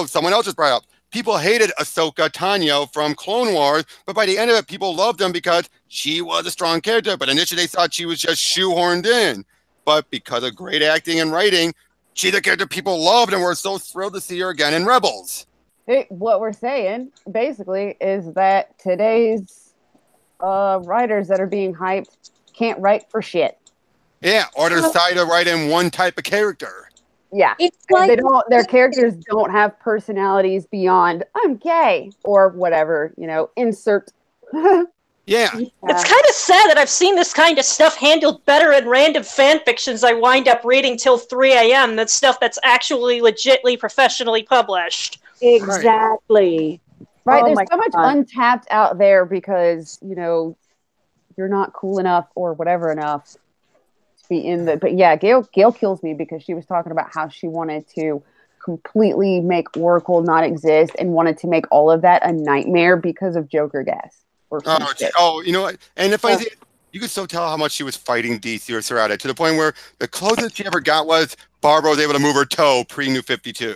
someone else just brought up. People hated Ahsoka Tano from Clone Wars, but by the end of it, people loved them because she was a strong character. But initially, they thought she was just shoehorned in. But because of great acting and writing, she's a character people loved, and we're so thrilled to see her again in Rebels. What we're saying, basically, is that today's writers that are being hyped can't write for shit. Yeah, or they're decided to write in one type of character. Yeah, it's like their characters don't have personalities beyond I'm gay or whatever, insert. Yeah. It's kind of sad that I've seen this kind of stuff handled better in random fan fictions I wind up reading till 3 a.m. than stuff that's actually legitly professionally published. Exactly. Right, Oh there's so much untapped out there because, you're not cool enough or whatever enough to be in the... But yeah, Gail kills me because she was talking about how she wanted to completely make Oracle not exist and wanted to make all of that a nightmare because of Joker gas. You know what? And the funny thing, you could so tell how much she was fighting DC or surrounded to the point where the closest she ever got was Barbara was able to move her toe pre-New 52.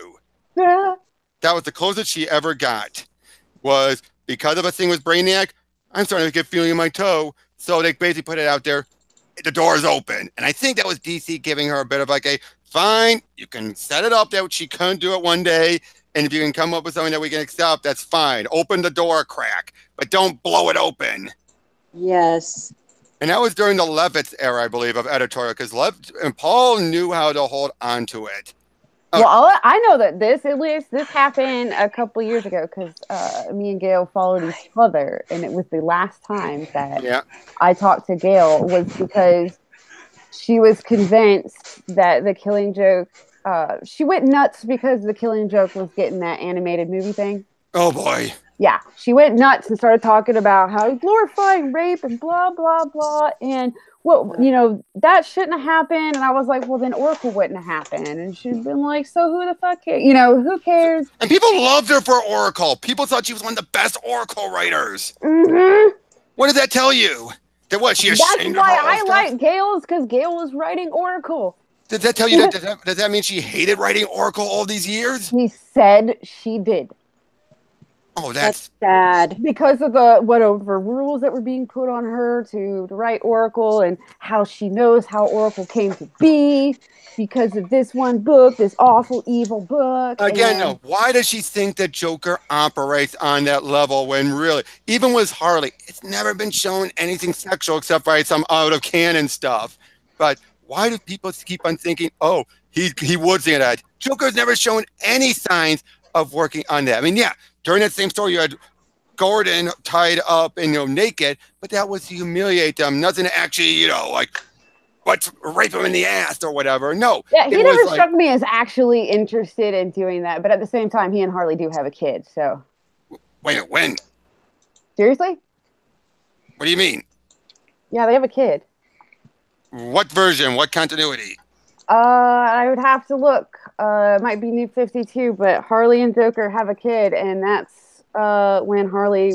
Yeah. That was the closest she ever got. Was because of a thing with Brainiac, I'm starting to get feeling in my toe. So they basically put it out there. The door's open. And I think that was DC giving her a bit of like a, fine, you can set it up that she couldn't do it one day. And if you can come up with something that we can accept, that's fine. Open the door a crack, but don't blow it open. Yes. And that was during the Levitz era, I believe, of editorial, because and Paul knew how to hold on to it. Well, I know that this happened a couple years ago because me and Gail followed each other, and it was the last time that I talked to Gail was because she was convinced that the Killing Joke. She went nuts because the Killing Joke was getting that animated movie thing. Oh boy! Yeah, she went nuts and started talking about how glorifying rape and blah blah blah, and that shouldn't have happened. And I was like, well, then Oracle wouldn't have happened. And she'd been like, so who the fuck cares? Who cares? And people loved her for Oracle. People thought she was one of the best Oracle writers. Mm-hmm. What does that tell you? That what, she ashamed That's why of her I stuff? like Gale's, because Gale was writing Oracle. Does that tell you does that mean she hated writing Oracle all these years? He said she did. Oh, That's sad. Because of the whatever rules that were being put on her to write Oracle, and how she knows how Oracle came to be because of this one book, this awful evil book. Again, no. Why does she think that Joker operates on that level when really, even with Harley, it's never been shown anything sexual except for some out of canon stuff. But why do people keep on thinking, oh, he would say that? Joker's never shown any signs of working on that. I mean, yeah, during that same story, you had Gordon tied up and naked, but that was to humiliate them. Nothing to actually, rape him in the ass or whatever. No. Yeah, he never struck me as actually interested in doing that. But at the same time, he and Harley do have a kid. So. Wait, when? Seriously? What do you mean? Yeah, they have a kid. What version? What continuity? I would have to look. It might be New 52, but Harley and Joker have a kid, and that's when Harley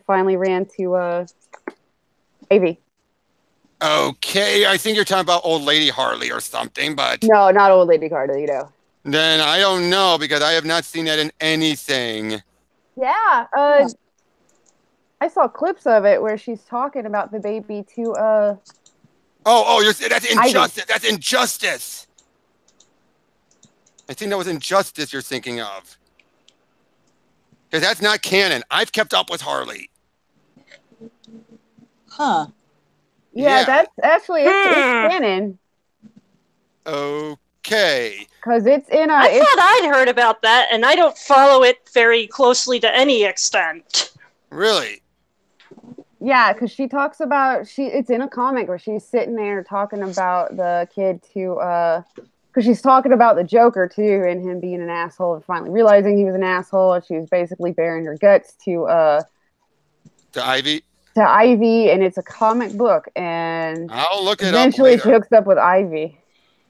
finally ran to Ivy. Okay, I think you're talking about Old Lady Harley or something, but... No, not Old Lady Harley, Then I don't know, because I have not seen that in anything. Yeah, I saw clips of it where she's talking about the baby to... that's Injustice. That's Injustice. I think that was Injustice you're thinking of. Because that's not canon. I've kept up with Harley. Huh. Yeah, that's actually it's canon. Okay. Because it's in a... I thought I'd heard about that, and I don't follow it very closely to any extent. Really? Yeah, because she talks about... It's in a comic where she's sitting there talking about the kid to... Because she's talking about the Joker, too, and him being an asshole, and finally realizing he was an asshole, and she was basically bearing her guts to Ivy? To Ivy, and it's a comic book, and I'll look it eventually up she hooks up with Ivy.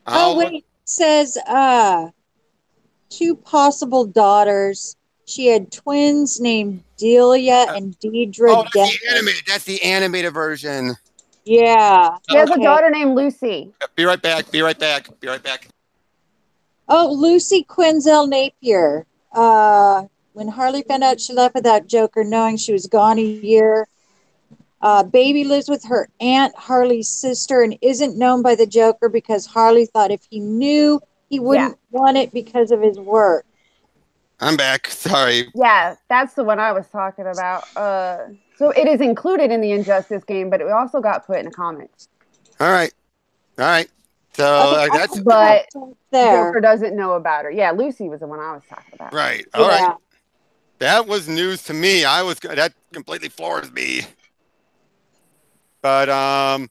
It says 2 possible daughters. She had twins named Delia and Deidre. That's the animated version. Yeah. She has a daughter named Lucy. Be right back. Oh, Lucy Quinzel Napier. When Harley found out she left without Joker, knowing she was gone a year. Baby lives with her aunt, Harley's sister, and isn't known by the Joker because Harley thought if he knew, he wouldn't want it because of his work. I'm back. Sorry. Yeah, that's the one I was talking about. So it is included in the Injustice game, but it also got put in a comic. All right. So that's... But Joker doesn't know about her. Yeah, Lucy was the one I was talking about. Right. All right. That was news to me. That completely floors me. But and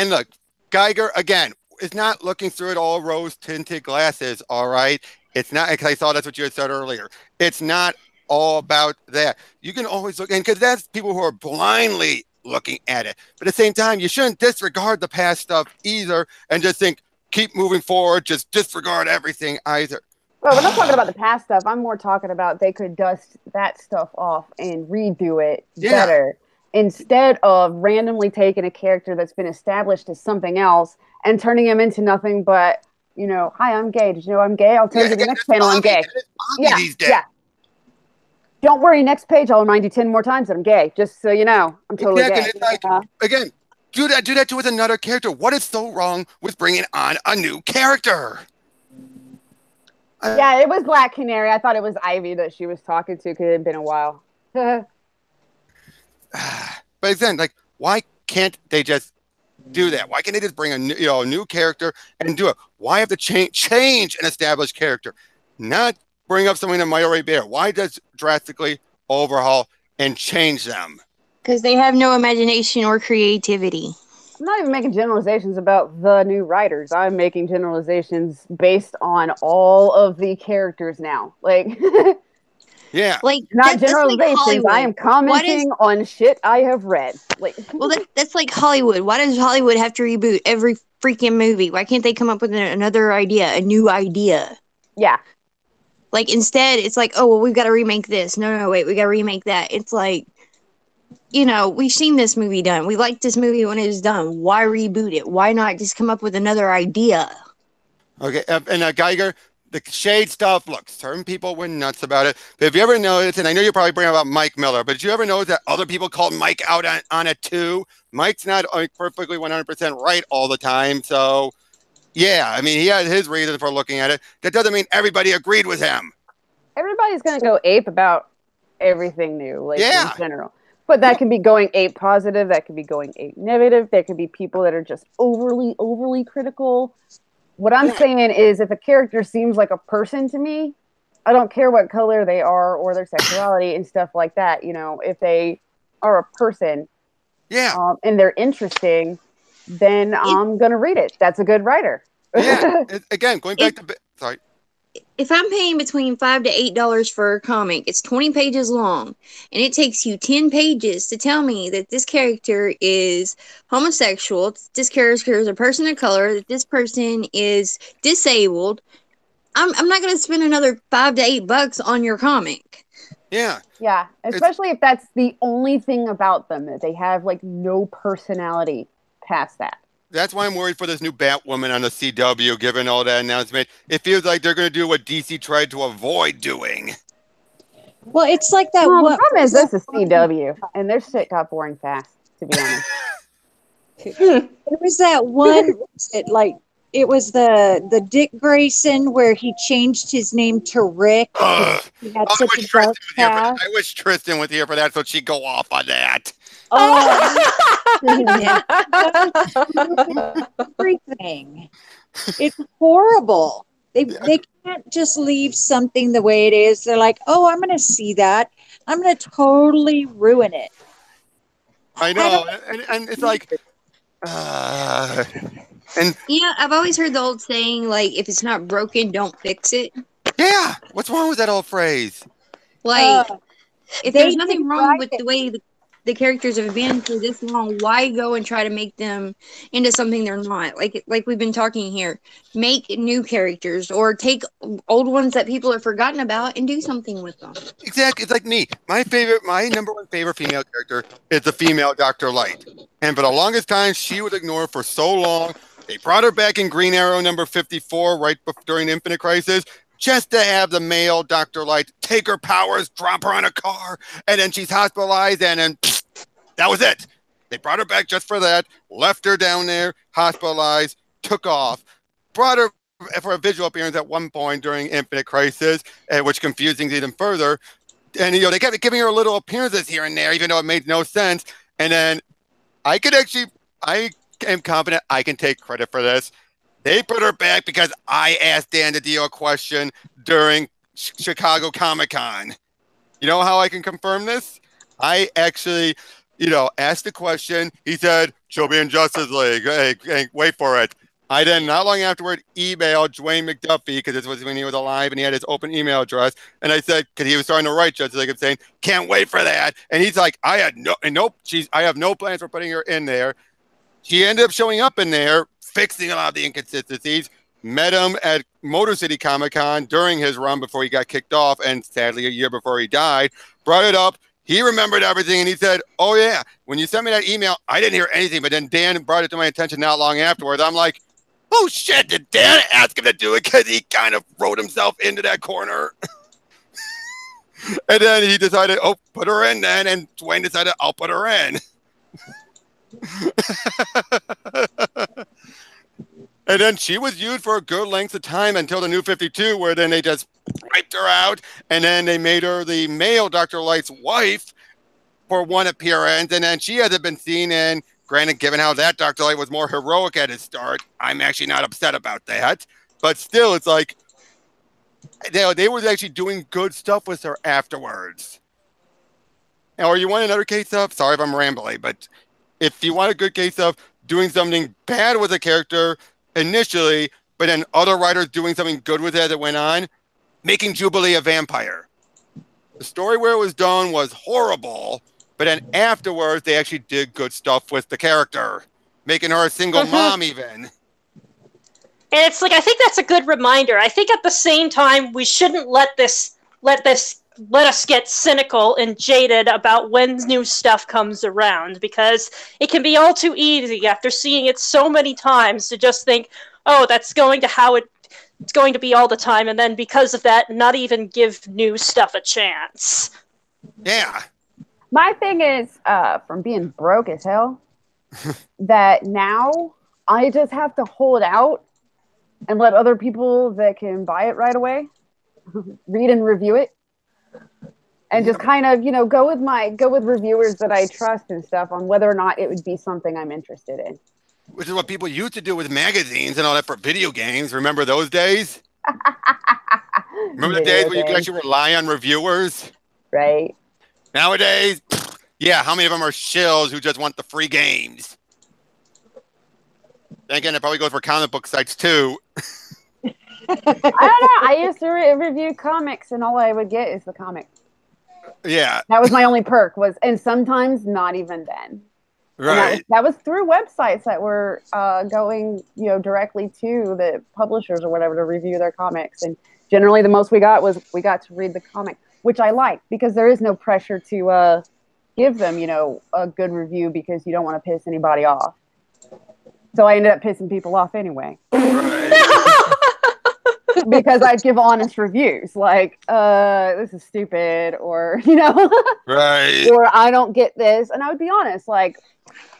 look, Geiger again is not looking through it all rose tinted glasses. All right, it's not. Because I saw that's what you had said earlier. It's not all about that. You can always look, and because that's people who are blindly looking at it. But at the same time, you shouldn't disregard the past stuff either, and just think keep moving forward. Just disregard everything either. Well, we're not talking about the past stuff. I'm more talking about they could dust that stuff off and redo it better. Instead of randomly taking a character that's been established as something else and turning him into nothing but, hi, I'm gay. Did you know I'm gay? I'll tell you the next panel I'm gay. Yeah. Don't worry, next page I'll remind you 10 more times that I'm gay, just so you know. I'm totally gay. Again, do that with another character. What is so wrong with bringing on a new character? Yeah, it was Black Canary. I thought it was Ivy that she was talking to because it had been a while. But then, why can't they just do that? Why can't they just bring a new character and do it? Why have to change an established character? Not bring up something that might already be there. Why does drastically overhaul and change them? Because they have no imagination or creativity. not even making generalizations about the new writers. I'm making generalizations based on all of the characters now. Like, Yeah. Like not that's like generalizations. I am Hollywood. commenting on shit I have read. Like, Well, that's like Hollywood. Why does Hollywood have to reboot every freaking movie? Why can't they come up with another idea, a new idea? yeah. Like instead, it's like, oh well, we've got to remake this. No, wait, we got to remake that. It's like, we've seen this movie done. We liked this movie when it was done. Why reboot it? Why not just come up with another idea? Okay, and Geiger, the shade stuff, look, certain people were nuts about it. But have you ever noticed, and I know you probably bring about Mike Miller, but did you ever notice that other people called Mike out on it too? Mike's not perfectly 100% right all the time. So, yeah, I mean, he had his reasons for looking at it. That doesn't mean everybody agreed with him. Everybody's going to go ape about everything new, like Yeah. in general. But that can be going ape positive. That could be going ape negative. There could be people that are just overly critical. What I'm saying is, if a character seems like a person to me, I don't care what color they are or their sexuality and stuff like that. If they are a person, and they're interesting, then I'm gonna read it. That's a good writer. Yeah. Again, going back to sorry. If I'm paying between $5 to $8 for a comic, it's 20 pages long, and it takes you 10 pages to tell me that this character is homosexual, this character is a person of color, that this person is disabled. I'm not going to spend another $5 to $8 on your comic. Yeah. Yeah, especially if that's the only thing about them, that they have like no personality past that. That's why I'm worried for this new Batwoman on the CW, given all that announcement. It feels like they're going to do what DC tried to avoid doing. Well, it's like that. The problem is this is CW, and their shit got boring fast, to be honest. There was that one, it was the Dick Grayson where he changed his name to Rick. He had such a dark past. I wish Tristan was here for that, so she'd go off on that. Everything. It's horrible. They can't just leave something the way it is. They're like, oh, I'm going to see that. I'm going to totally ruin it. I know, and it's like, and I've always heard the old saying, like, if it's not broken, don't fix it. Yeah, what's wrong with that old phrase? Like, if there's nothing wrong with the way the characters have been for this long, why go and try to make them into something they're not? Like we've been talking here, make new characters or take old ones that people have forgotten about and do something with them. Exactly. It's like me. My number one favorite female character is the female Dr. Light. And for the longest time, she was ignored for so long. They brought her back in Green Arrow number 54 during Infinite Crisis, just to have the male Dr. Light take her powers, drop her on a car, and then she's hospitalized, and then that was it. They brought her back just for that, left her down there, hospitalized, took off, brought her for a visual appearance at one point during Infinite Crisis, which confused things even further. And, they kept giving her little appearances here and there, even though it made no sense. And then I am confident I can take credit for this. They put her back because I asked Dan DiDio a question during Chicago Comic-Con. You know how I can confirm this? I actually, asked the question. He said, she'll be in Justice League. Hey, wait for it. I then, not long afterward, emailed Dwayne McDuffie, because this was when he was alive and he had his open email address. And I said, because he was starting to write Justice League, I'm saying, can't wait for that. And he's like, I have no plans for putting her in there. She ended up showing up in there, fixing a lot of the inconsistencies, met him at Motor City Comic-Con during his run before he got kicked off, and sadly a year before he died, brought it up. He remembered everything, and he said, oh, yeah, when you sent me that email, I didn't hear anything, but then Dan brought it to my attention not long afterwards. I'm like, oh, shit, did Dan ask him to do it because he kind of wrote himself into that corner? And then he decided, oh, put her in then, and Dwayne decided, I'll put her in. And then she was used for a good length of time until the New 52, where then they just wiped her out, and then they made her the male Dr. Light's wife for one appearance, and then she hasn't been seen in. Granted, given how that Dr. Light was more heroic at his start, I'm actually not upset about that. But still, it's like they were actually doing good stuff with her afterwards. Or you want another case of? Sorry if I'm rambling, but if you want a good case of doing something bad with a character initially, but then other writers doing something good with it as it went on, making Jubilee a vampire. The story where it was done was horrible, but then afterwards they actually did good stuff with the character, making her a single mom even. And it's like, I think that's a good reminder. I think at the same time, we shouldn't let us get cynical and jaded about when new stuff comes around, because it can be all too easy after seeing it so many times to just think, oh, that's going to how it's going to be all the time, and then because of that, not even give new stuff a chance. Yeah. My thing is, from being broke as hell, that now I just have to hold out and let other people that can buy it right away read and review it. And just kind of, go with reviewers that I trust and stuff on whether or not it would be something I'm interested in. Which is what people used to do with magazines and all that for video games. Remember those days? Remember the days when you could actually rely on reviewers? Right. Nowadays, yeah, how many of them are shills who just want the free games? Then again, it probably goes for comic book sites too. I don't know. I used to review comics, and all I would get is the comic. Yeah. That was my only perk, and sometimes not even then. Right. That was through websites that were going, directly to the publishers or whatever to review their comics. And generally the most we got to read the comic, which I like, because there is no pressure to give them, a good review because you don't want to piss anybody off. So I ended up pissing people off anyway. Right. Because I'd give honest reviews like, this is stupid, or, right. or I don't get this. And I would be honest, like,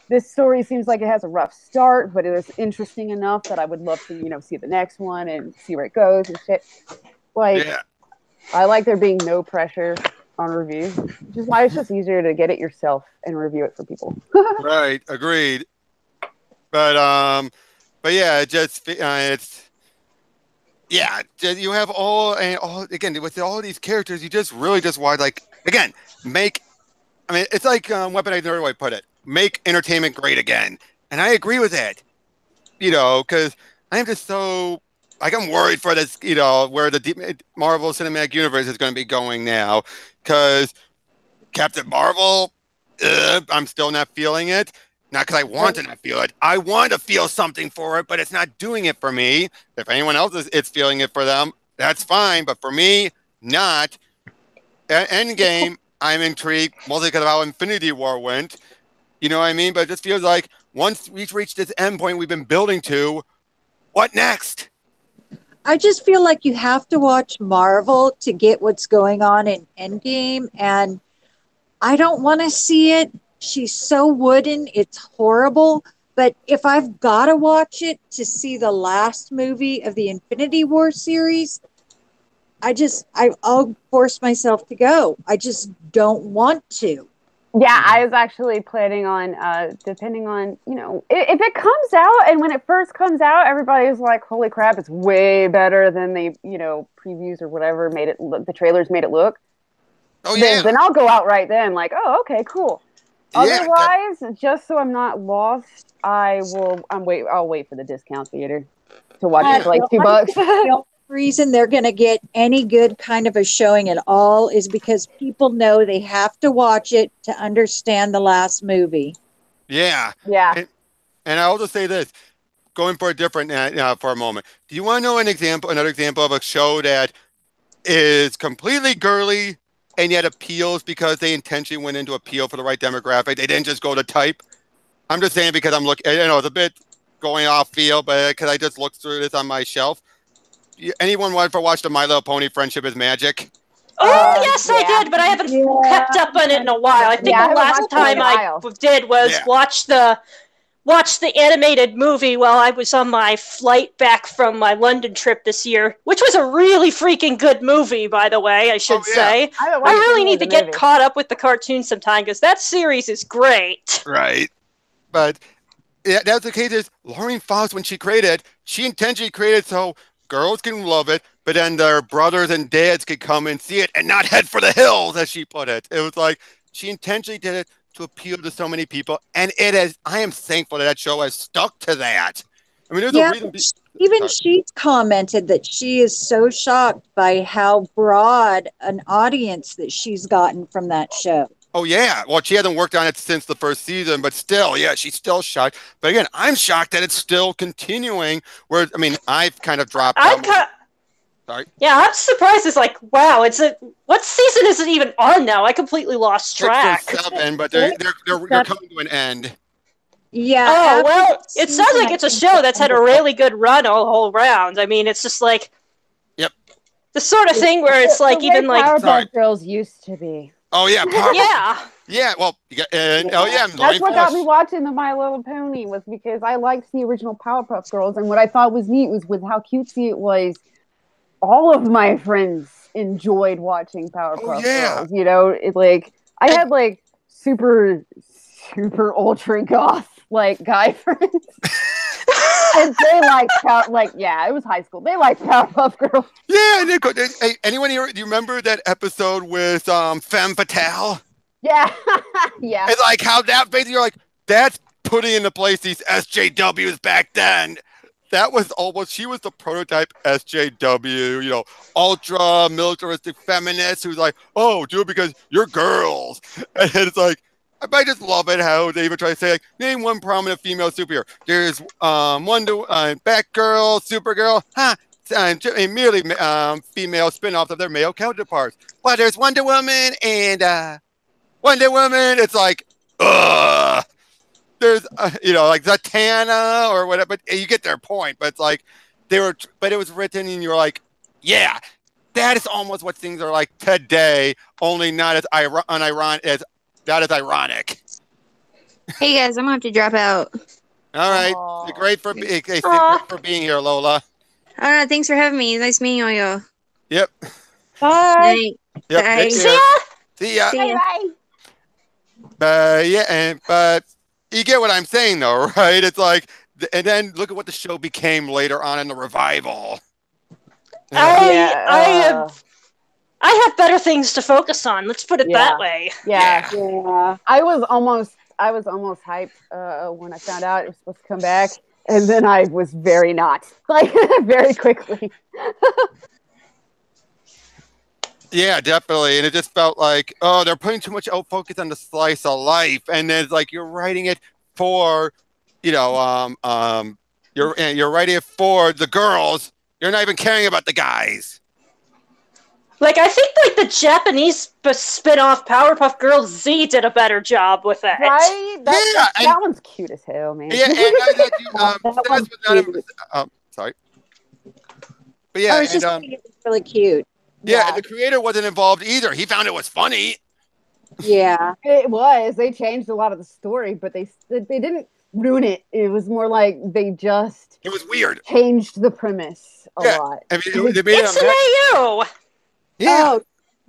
this story seems like it has a rough start, but it is interesting enough that I would love to, see the next one and see where it goes and shit. Like, yeah. I like there being no pressure on reviews, which is why it's just easier to get it yourself and review it for people. Right. Agreed. But yeah, it's, yeah, you have all again with all these characters. You just really just want, like, again, it's like Weaponized Nerd put it, make entertainment great again. And I agree with that, because I am just so, like, I'm worried for this, where the Marvel Cinematic Universe is going to be going now, because Captain Marvel, I'm still not feeling it. Not because I want to not feel it. I want to feel something for it, but it's not doing it for me. If anyone else is feeling it for them, that's fine. But for me, not. Endgame, I'm intrigued, mostly because of how Infinity War went. You know what I mean? But it just feels like once we reach this end point we've been building to, what next? I just feel like you have to watch Marvel to get what's going on in Endgame. And I don't want to see it. She's so wooden. It's horrible. But if I've got to watch it to see the last movie of the Infinity War series, I'll force myself to go. I just don't want to. Yeah, I was actually planning on, depending on, if it comes out, and when it first comes out, everybody is like, holy crap, it's way better than the, previews or whatever made it look, the trailers made it look. Oh, yeah. Then I'll go out right then, like, oh, okay, cool. Yeah, otherwise, just so I'm not lost, I'll wait for the discount theater to watch it for like $2. The only reason they're going to get any good kind of a showing at all is because people know they have to watch it to understand the last movie. Yeah. Yeah. And I'll just say this, going for a different, for a moment. Do you want to know another example of a show that is completely girly and yet appeals because they intentionally went into appeal for the right demographic? They didn't just go to type. I'm just saying because I'm looking, it's a bit going off field, but because I just looked through this on my shelf. Anyone want to watch the My Little Pony Friendship is Magic? Oh, yes, yeah. I did, but I haven't kept up on it in a while. I think the last time I did was watch the animated movie while I was on my flight back from my London trip this year, which was a really freaking good movie, by the way, I should say. I really need to get caught up with the cartoon sometime, because that series is great. Right. But that's the case is Lauren Faust, when she created, she intentionally created so girls can love it, but then their brothers and dads could come and see it and not head for the hills, as she put it. It was like she intentionally did it to appeal to so many people, and it is. I am thankful that show has stuck to that. I mean, there's a reason. Even she's commented that she is so shocked by how broad an audience that she's gotten from that show. Oh yeah, well she hasn't worked on it since the first season, but still, yeah, she's still shocked. But again, I'm shocked that it's still continuing. Where I mean, I've kind of dropped. Sorry. Yeah, I'm surprised. It's like, wow, what season is it even on now? I completely lost track. 6 or 7, but they're coming to an end. Yeah. Oh well, it sounds like it's a show that's had a really good run all whole round. I mean, it's just like, yep, the sort of thing where it's like even like Powerpuff Girls used to be. Oh yeah, yeah. Yeah, well, oh yeah, that's what got me watching the My Little Pony, was because I liked the original Powerpuff Girls, and what I thought was neat was with how cutesy it was. All of my friends enjoyed watching Powerpuff Girls. You know, I had like super ultra goth like guy friends, and they liked it was high school. They liked Powerpuff Girls. Yeah, and hey, anyone here? Do you remember that episode with Femme Fatale? Yeah, yeah. It's like how that basically you're like, that's putting into place these SJWs back then. That was almost, she was the prototype SJW, you know, ultra militaristic feminist who's like, oh, do it because you're girls. And it's like, I just love it how they even try to say, like, name one prominent female superhero. There's Batgirl, Supergirl, merely female spin-offs of their male counterparts. Well, there's Wonder Woman and Wonder Woman. It's like, ugh. There's, like Zatanna or whatever, but you get their point. But it's like but it was written, and you're like, yeah, that is almost what things are like today, only not as unironic, not as ironic. Hey guys, I'm gonna have to drop out. All right, great for being here, Lola. All right, thanks for having me. Nice meeting all y'all. Yep. Bye. Yep. Bye. See ya. See ya. See ya. Bye. But you get what I'm saying, though, right? It's like, and then look at what the show became later on in the revival. Yeah. I have better things to focus on. Let's put it that way. Yeah. I was almost hyped when I found out it was supposed to come back, and then I was very not, like, very quickly. Yeah, definitely. And it just felt like, oh, they're putting too much focus on the slice of life. And then it's like you're writing it for, you're writing it for the girls. You're not even caring about the guys. Like, I think like the Japanese spin-off Powerpuff Girls Z did a better job with it. Right? That one's cute as hell, man. Yeah, and sorry. But yeah, it's really cute. Yeah, and the creator wasn't involved either. He found it was funny. Yeah. It was. They changed a lot of the story, but they didn't ruin it. It was more like they just... It was weird. Changed the premise a lot. I mean, they made it's Mayu! Yeah. Oh,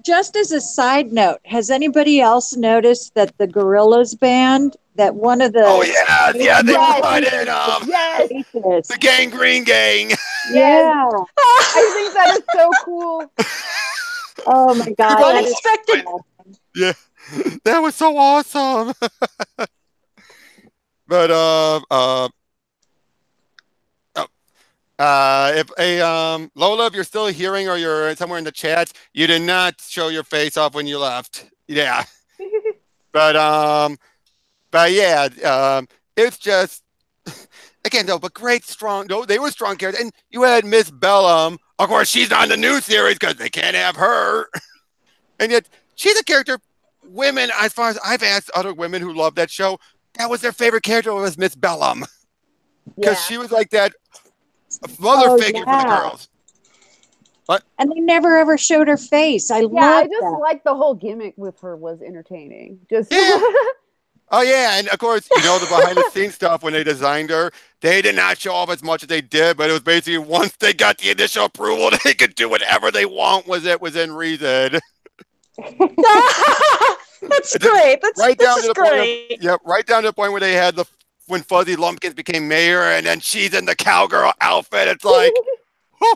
just as a side note, has anybody else noticed that the Gorillaz band, that one of the... Oh, yeah, they provided yes. the Gangrene Gang. Yeah. I think that is so cool. Oh, my God. Unexpected. Yeah, that was so awesome. But, Lola, if you're still hearing or you're somewhere in the chat, you did not show your face off when you left. Yeah. But yeah, it's just, again, though, but great, strong, no, they were strong characters. And you had Miss Bellum. Of course, she's on the new series because they can't have her. And yet, she's a character women, as far as I've asked other women who love that show, that was their favorite character was Miss Bellum. Because she was like that mother figure for the girls. What? And they never ever showed her face. I just like the whole gimmick with her was entertaining. Just Oh yeah, and of course, the behind the scenes stuff when they designed her, they did not show off as much as they did, but it was basically once they got the initial approval, they could do whatever they want within reason. That's great. Right down to the great. Point right down to the point where they had when Fuzzy Lumpkins became mayor, and then she's in the cowgirl outfit. It's like,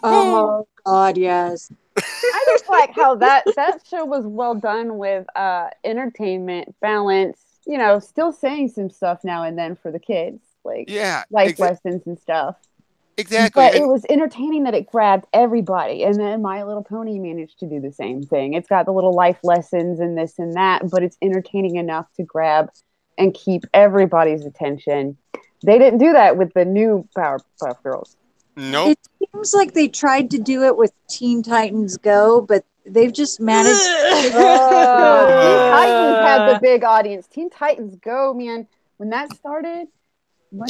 oh God, yes. I just like how that show was well done with entertainment, balance, still saying some stuff now and then for the kids, like Yeah, life lessons and stuff. exactly. But And it was entertaining that it grabbed everybody. And then My Little Pony managed to do the same thing. It's got the little life lessons and this and that, but it's entertaining enough to grab and keep everybody's attention. They didn't do that with the new Powerpuff Girls. nope. It seems like they tried to do it with Teen Titans Go, but they've just managed. Teen Titans had the big audience. Teen Titans Go, man. When that started, my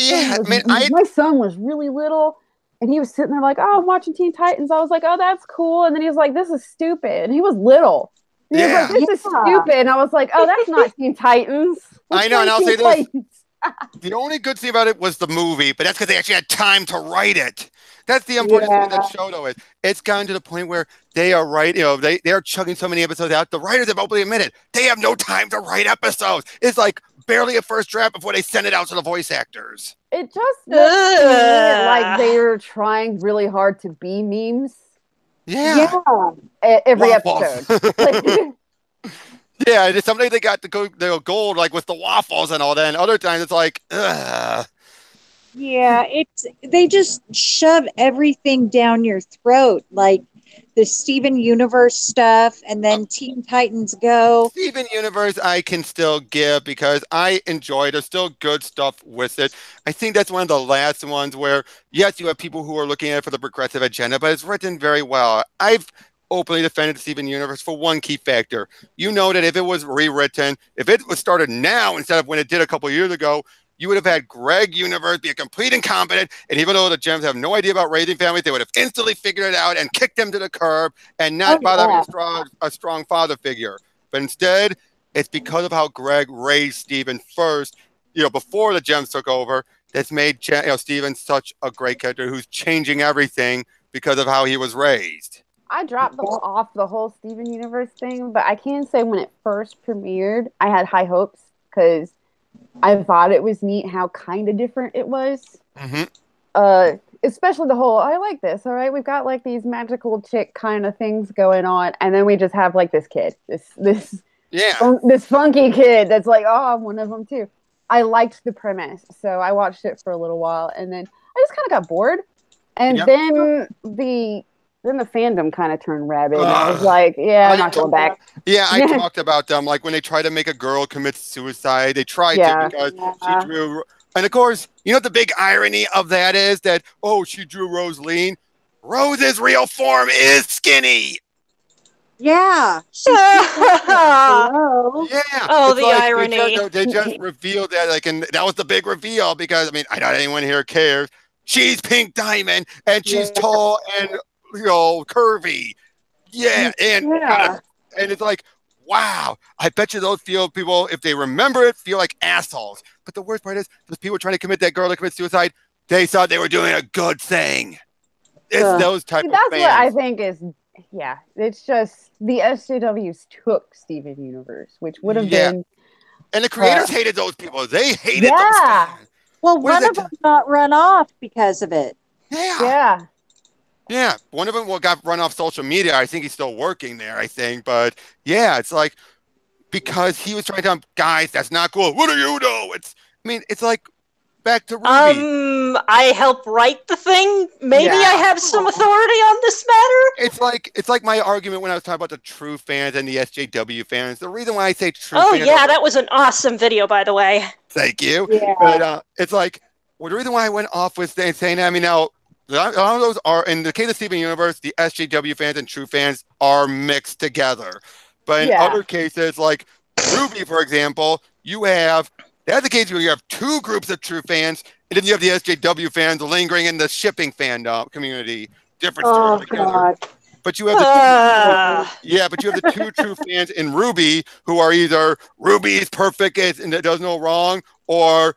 son was really little, and he was sitting there like, "Oh, I'm watching Teen Titans." I was like, "Oh, that's cool." And then he was like, "This is stupid." And he was little. And he was like, "This is stupid." And I was like, "Oh, that's not Teen Titans." I know, and I'll say this. The only good thing about it was the movie, but that's because they actually had time to write it. That's the important thing with that show, though. It's gotten to the point where they are they are chugging so many episodes out. The writers have openly admitted they have no time to write episodes. It's like barely a first draft before they send it out to the voice actors. It just looks to me like they're trying really hard to be memes. Yeah. Every Waffles. episode. Yeah, it's something they got the gold, like with the waffles and all that. And other times it's like, ugh. Yeah, they just shove everything down your throat, like the Steven Universe stuff, and then Teen Titans Go. Steven Universe I can still give because I enjoy it. There's still good stuff with it. I think that's one of the last ones where, yes, you have people who are looking at it for the progressive agenda, but it's written very well. I've openly defended Steven Universe for one key factor. You know that if it was rewritten, if it was started now instead of when it did a couple years ago, you would have had Greg Universe be a complete incompetent, and even though the Gems have no idea about raising families, they would have instantly figured it out and kicked them to the curb and not bother having a strong father figure. But instead, it's because of how Greg raised Steven first, before the Gems took over, that's made Steven such a great character who's changing everything because of how he was raised. I dropped off the whole Steven Universe thing, but I can say when it first premiered, I had high hopes because I thought it was neat how kind of different it was. Mm-hmm. Especially the whole, I like this, all right? We've got like these magical chick kind of things going on, and then we just have like this kid, this funky kid that's like, oh, I'm one of them too. I liked the premise, so I watched it for a little while, and then I just kind of got bored. And then the fandom kind of turned rabid. I was like, I'm not going back. Yeah, I talked about them. Like when they try to make a girl commit suicide, they tried to because she drew. And of course, the big irony of that is that, she drew Rose lean. Rose's real form is skinny. Yeah. Oh, the irony. They just revealed that, and that was the big reveal because, I doubt anyone here cares. She's Pink Diamond, and she's tall and curvy. Yeah, and it's like, wow. I bet you those people, if they remember it, feel like assholes. But the worst part is, those people trying to commit that girl to commit suicide, they thought they were doing a good thing. It's those type of fans. That's what I think is, it's just the SJWs took Steven Universe, which would have been. And the creators hated those people. They hated those fans. Well, one of them got run off because of it. Yeah, one of them got run off social media. I think he's still working there, But, it's like, because he was trying to tell them, guys, that's not cool. What do you know? It's like, back to Ruby. I help write the thing. Maybe I have some authority on this matter. It's like my argument when I was talking about the true fans and the SJW fans. The reason why I say true fans... that was an awesome video, by the way. Thank you. Yeah. But it's like, the reason why I went off with saying that, now, a lot of those are, in the case of Steven Universe, the SJW fans and true fans are mixed together. But in other cases, like Ruby, for example, that's the case where you have two groups of true fans, and then you have the SJW fans lingering in the shipping fandom community. Different stories together. But you have the two true fans in Ruby who are either Ruby's perfect and it does no wrong, or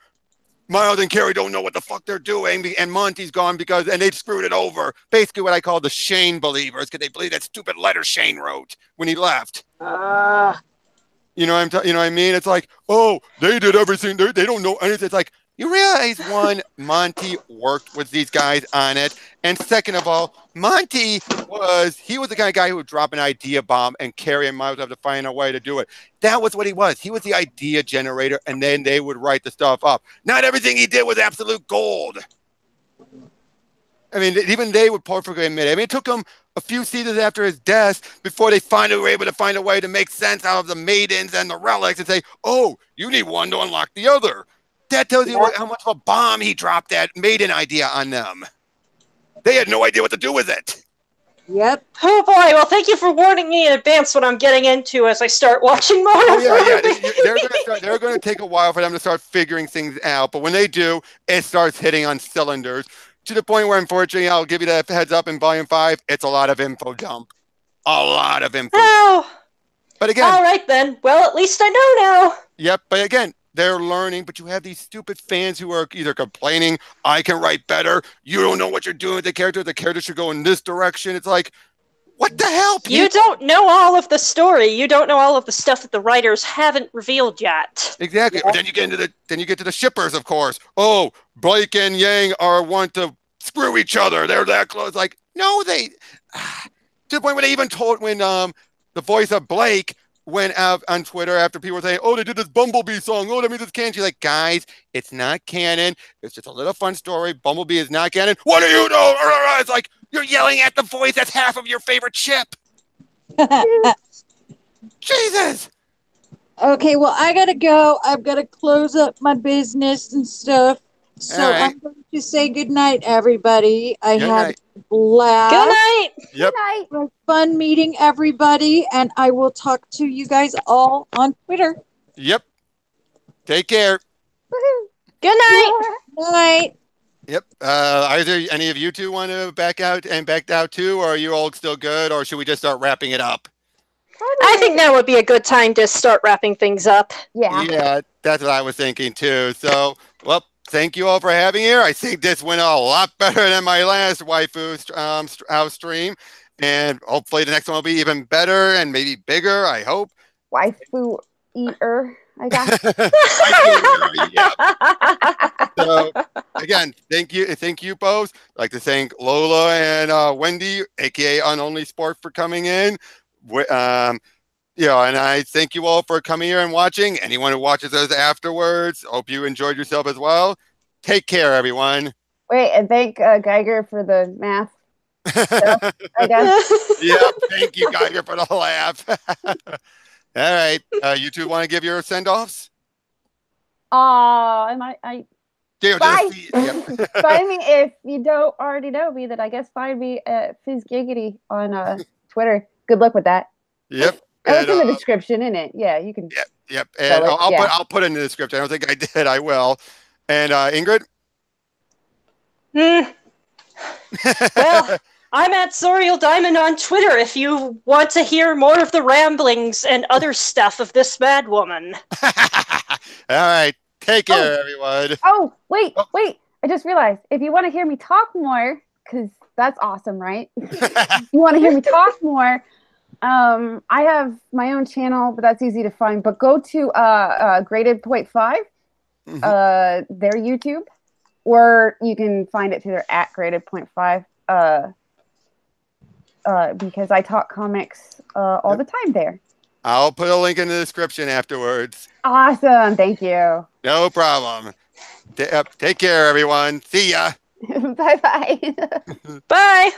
Miles and Carrie don't know what the fuck they're doing, and Monty's gone and they screwed it over. Basically, what I call the Shane believers, because they believe that stupid letter Shane wrote when he left. You know what I mean? It's like, they did everything. They don't know anything. It's like, You realize, one, Monty worked with these guys on it, and second of all, Monty he was the kind of guy who would drop an idea bomb and carry him miles up to find a way to do it. That was what he was. He was the idea generator, and then they would write the stuff up. Not everything he did was absolute gold. I mean, even they would perfectly admit it. I mean, it took him a few seasons after his death before they finally were able to find a way to make sense out of the maidens and the relics and say, oh, you need one to unlock the other. That tells you how much of a bomb he dropped that maiden idea on them. They had no idea what to do with it. Yep. Oh boy, well thank you for warning me in advance what I'm getting into as I start watching more. They're going to take a while for them to start figuring things out, but when they do, it starts hitting on cylinders. To the point where, unfortunately, I'll give you that heads up in Volume 5, it's a lot of info dump. A lot of info. Oh. But again... All right, then. Well, at least I know now. Yep, but again, they're learning, but you have these stupid fans who are either complaining, I can write better, you don't know what you're doing with the character should go in this direction. It's like, what the hell? You don't know all of the story. You don't know all of the stuff that the writers haven't revealed yet. Exactly. Yeah. But then you get to the shippers, of course. Oh, Blake and Yang want to screw each other. They're that close. Like, no, to the point where they even told when the voice of Blake went out on Twitter after people were saying, oh, they did this Bumblebee song. Oh, that means it's canon. She's like, guys, it's not canon. It's just a little fun story. Bumblebee is not canon. What do you know? It's like, you're yelling at the voice. That's half of your favorite ship. Jesus. Okay, well, I gotta go. I've got to close up my business and stuff. So right. I'm going to say good night, everybody. I had a blast. Good night. Yep. Good night. Fun meeting everybody, and I will talk to you guys all on Twitter. Yep. Take care. Good night. Good night. Yep. Either any of you two want to back out too, or are you all still good, or should we just start wrapping it up? I think now would be a good time to start wrapping things up. Yeah. Yeah, that's what I was thinking too. So, well, thank you all for having here. I think this went a lot better than my last Waifu House stream, and hopefully the next one will be even better and maybe bigger. I hope. Waifu eater, I guess. So again, thank you both. I'd like to thank Lola and Wendy, aka UnholySpork, for coming in. And I thank you all for coming here and watching. Anyone who watches us afterwards, hope you enjoyed yourself as well. Take care, everyone. Wait, and thank Geiger for the math stuff, I guess. Yeah, thank you, Geiger, for the laugh. All right, you two want to give your send-offs? Find me if you don't already know me. That I guess find me at FizzGiggity on Twitter. Good luck with that. Yep. It's in the description, isn't it? Yeah, you can. Yep. And I'll put it in the description. I don't think I did. I will. And Ingrid? Well, I'm at Zorial Diamond on Twitter if you want to hear more of the ramblings and other stuff of this mad woman. All right. Take care, everyone. Oh, wait. I just realized, if you want to hear me talk more, because that's awesome, right? You want to hear me talk more, I have my own channel, but that's easy to find. But go to Graded.5, their YouTube, or you can find it through their @Graded.5, because I talk comics all the time there. I'll put a link in the description afterwards. Awesome. Thank you. No problem. Take care, everyone. See ya. Bye-bye. Bye.